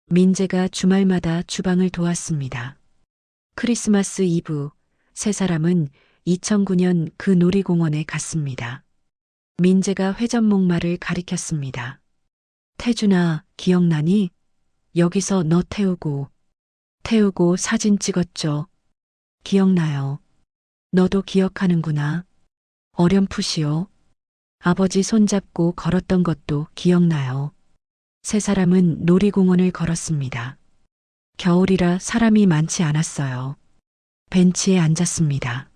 민재가 주말마다 주방을 도왔습니다. 크리스마스 이브, 세 사람은 2009년 그 놀이공원에 갔습니다. 민재가 회전목마를 가리켰습니다. 태준아, 기억나니? 여기서 너 태우고 사진 찍었죠? 기억나요. 너도 기억하는구나. 어렴풋이요. 아버지 손잡고 걸었던 것도 기억나요. 세 사람은 놀이공원을 걸었습니다. 겨울이라 사람이 많지 않았어요. 벤치에 앉았습니다.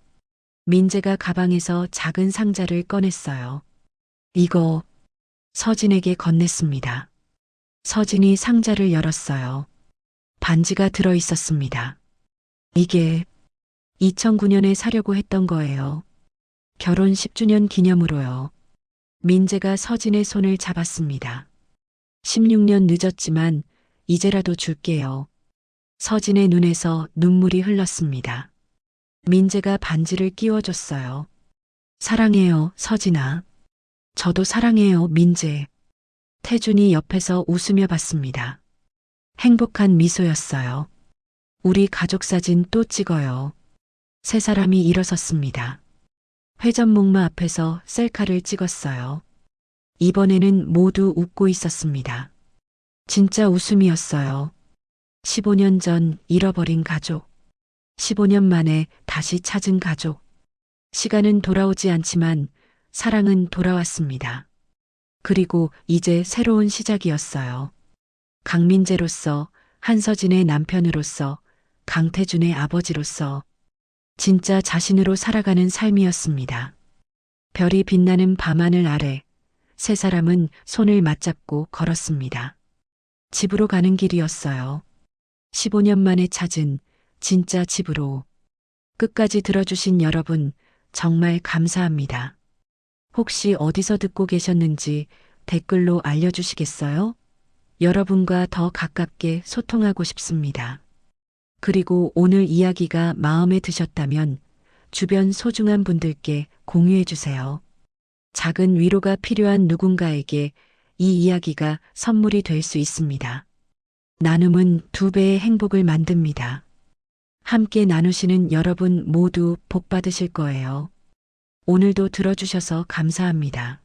민재가 가방에서 작은 상자를 꺼냈어요. 이거 서진에게 건넸습니다. 서진이 상자를 열었어요. 반지가 들어 있었습니다. 이게 2009년에 사려고 했던 거예요. 결혼 10주년 기념으로요. 민재가 서진의 손을 잡았습니다. 16년 늦었지만 이제라도 줄게요. 서진의 눈에서 눈물이 흘렀습니다. 민재가 반지를 끼워줬어요. 사랑해요, 서진아. 저도 사랑해요, 민재. 태준이 옆에서 웃으며 봤습니다. 행복한 미소였어요. 우리 가족 사진 또 찍어요. 세 사람이 일어섰습니다. 회전목마 앞에서 셀카를 찍었어요. 이번에는 모두 웃고 있었습니다. 진짜 웃음이었어요. 15년 전 잃어버린 가족. 15년 만에 다시 찾은 가족. 시간은 돌아오지 않지만 사랑은 돌아왔습니다. 그리고 이제 새로운 시작이었어요. 강민재로서, 한서진의 남편으로서, 강태준의 아버지로서 진짜 자신으로 살아가는 삶이었습니다. 별이 빛나는 밤하늘 아래 세 사람은 손을 맞잡고 걸었습니다. 집으로 가는 길이었어요. 15년 만에 찾은 진짜 집으로. 끝까지 들어주신 여러분 정말 감사합니다. 혹시 어디서 듣고 계셨는지 댓글로 알려주시겠어요? 여러분과 더 가깝게 소통하고 싶습니다. 그리고 오늘 이야기가 마음에 드셨다면 주변 소중한 분들께 공유해 주세요. 작은 위로가 필요한 누군가에게 이 이야기가 선물이 될 수 있습니다. 나눔은 2배의 행복을 만듭니다. 함께 나누시는 여러분 모두 복 받으실 거예요. 오늘도 들어주셔서 감사합니다.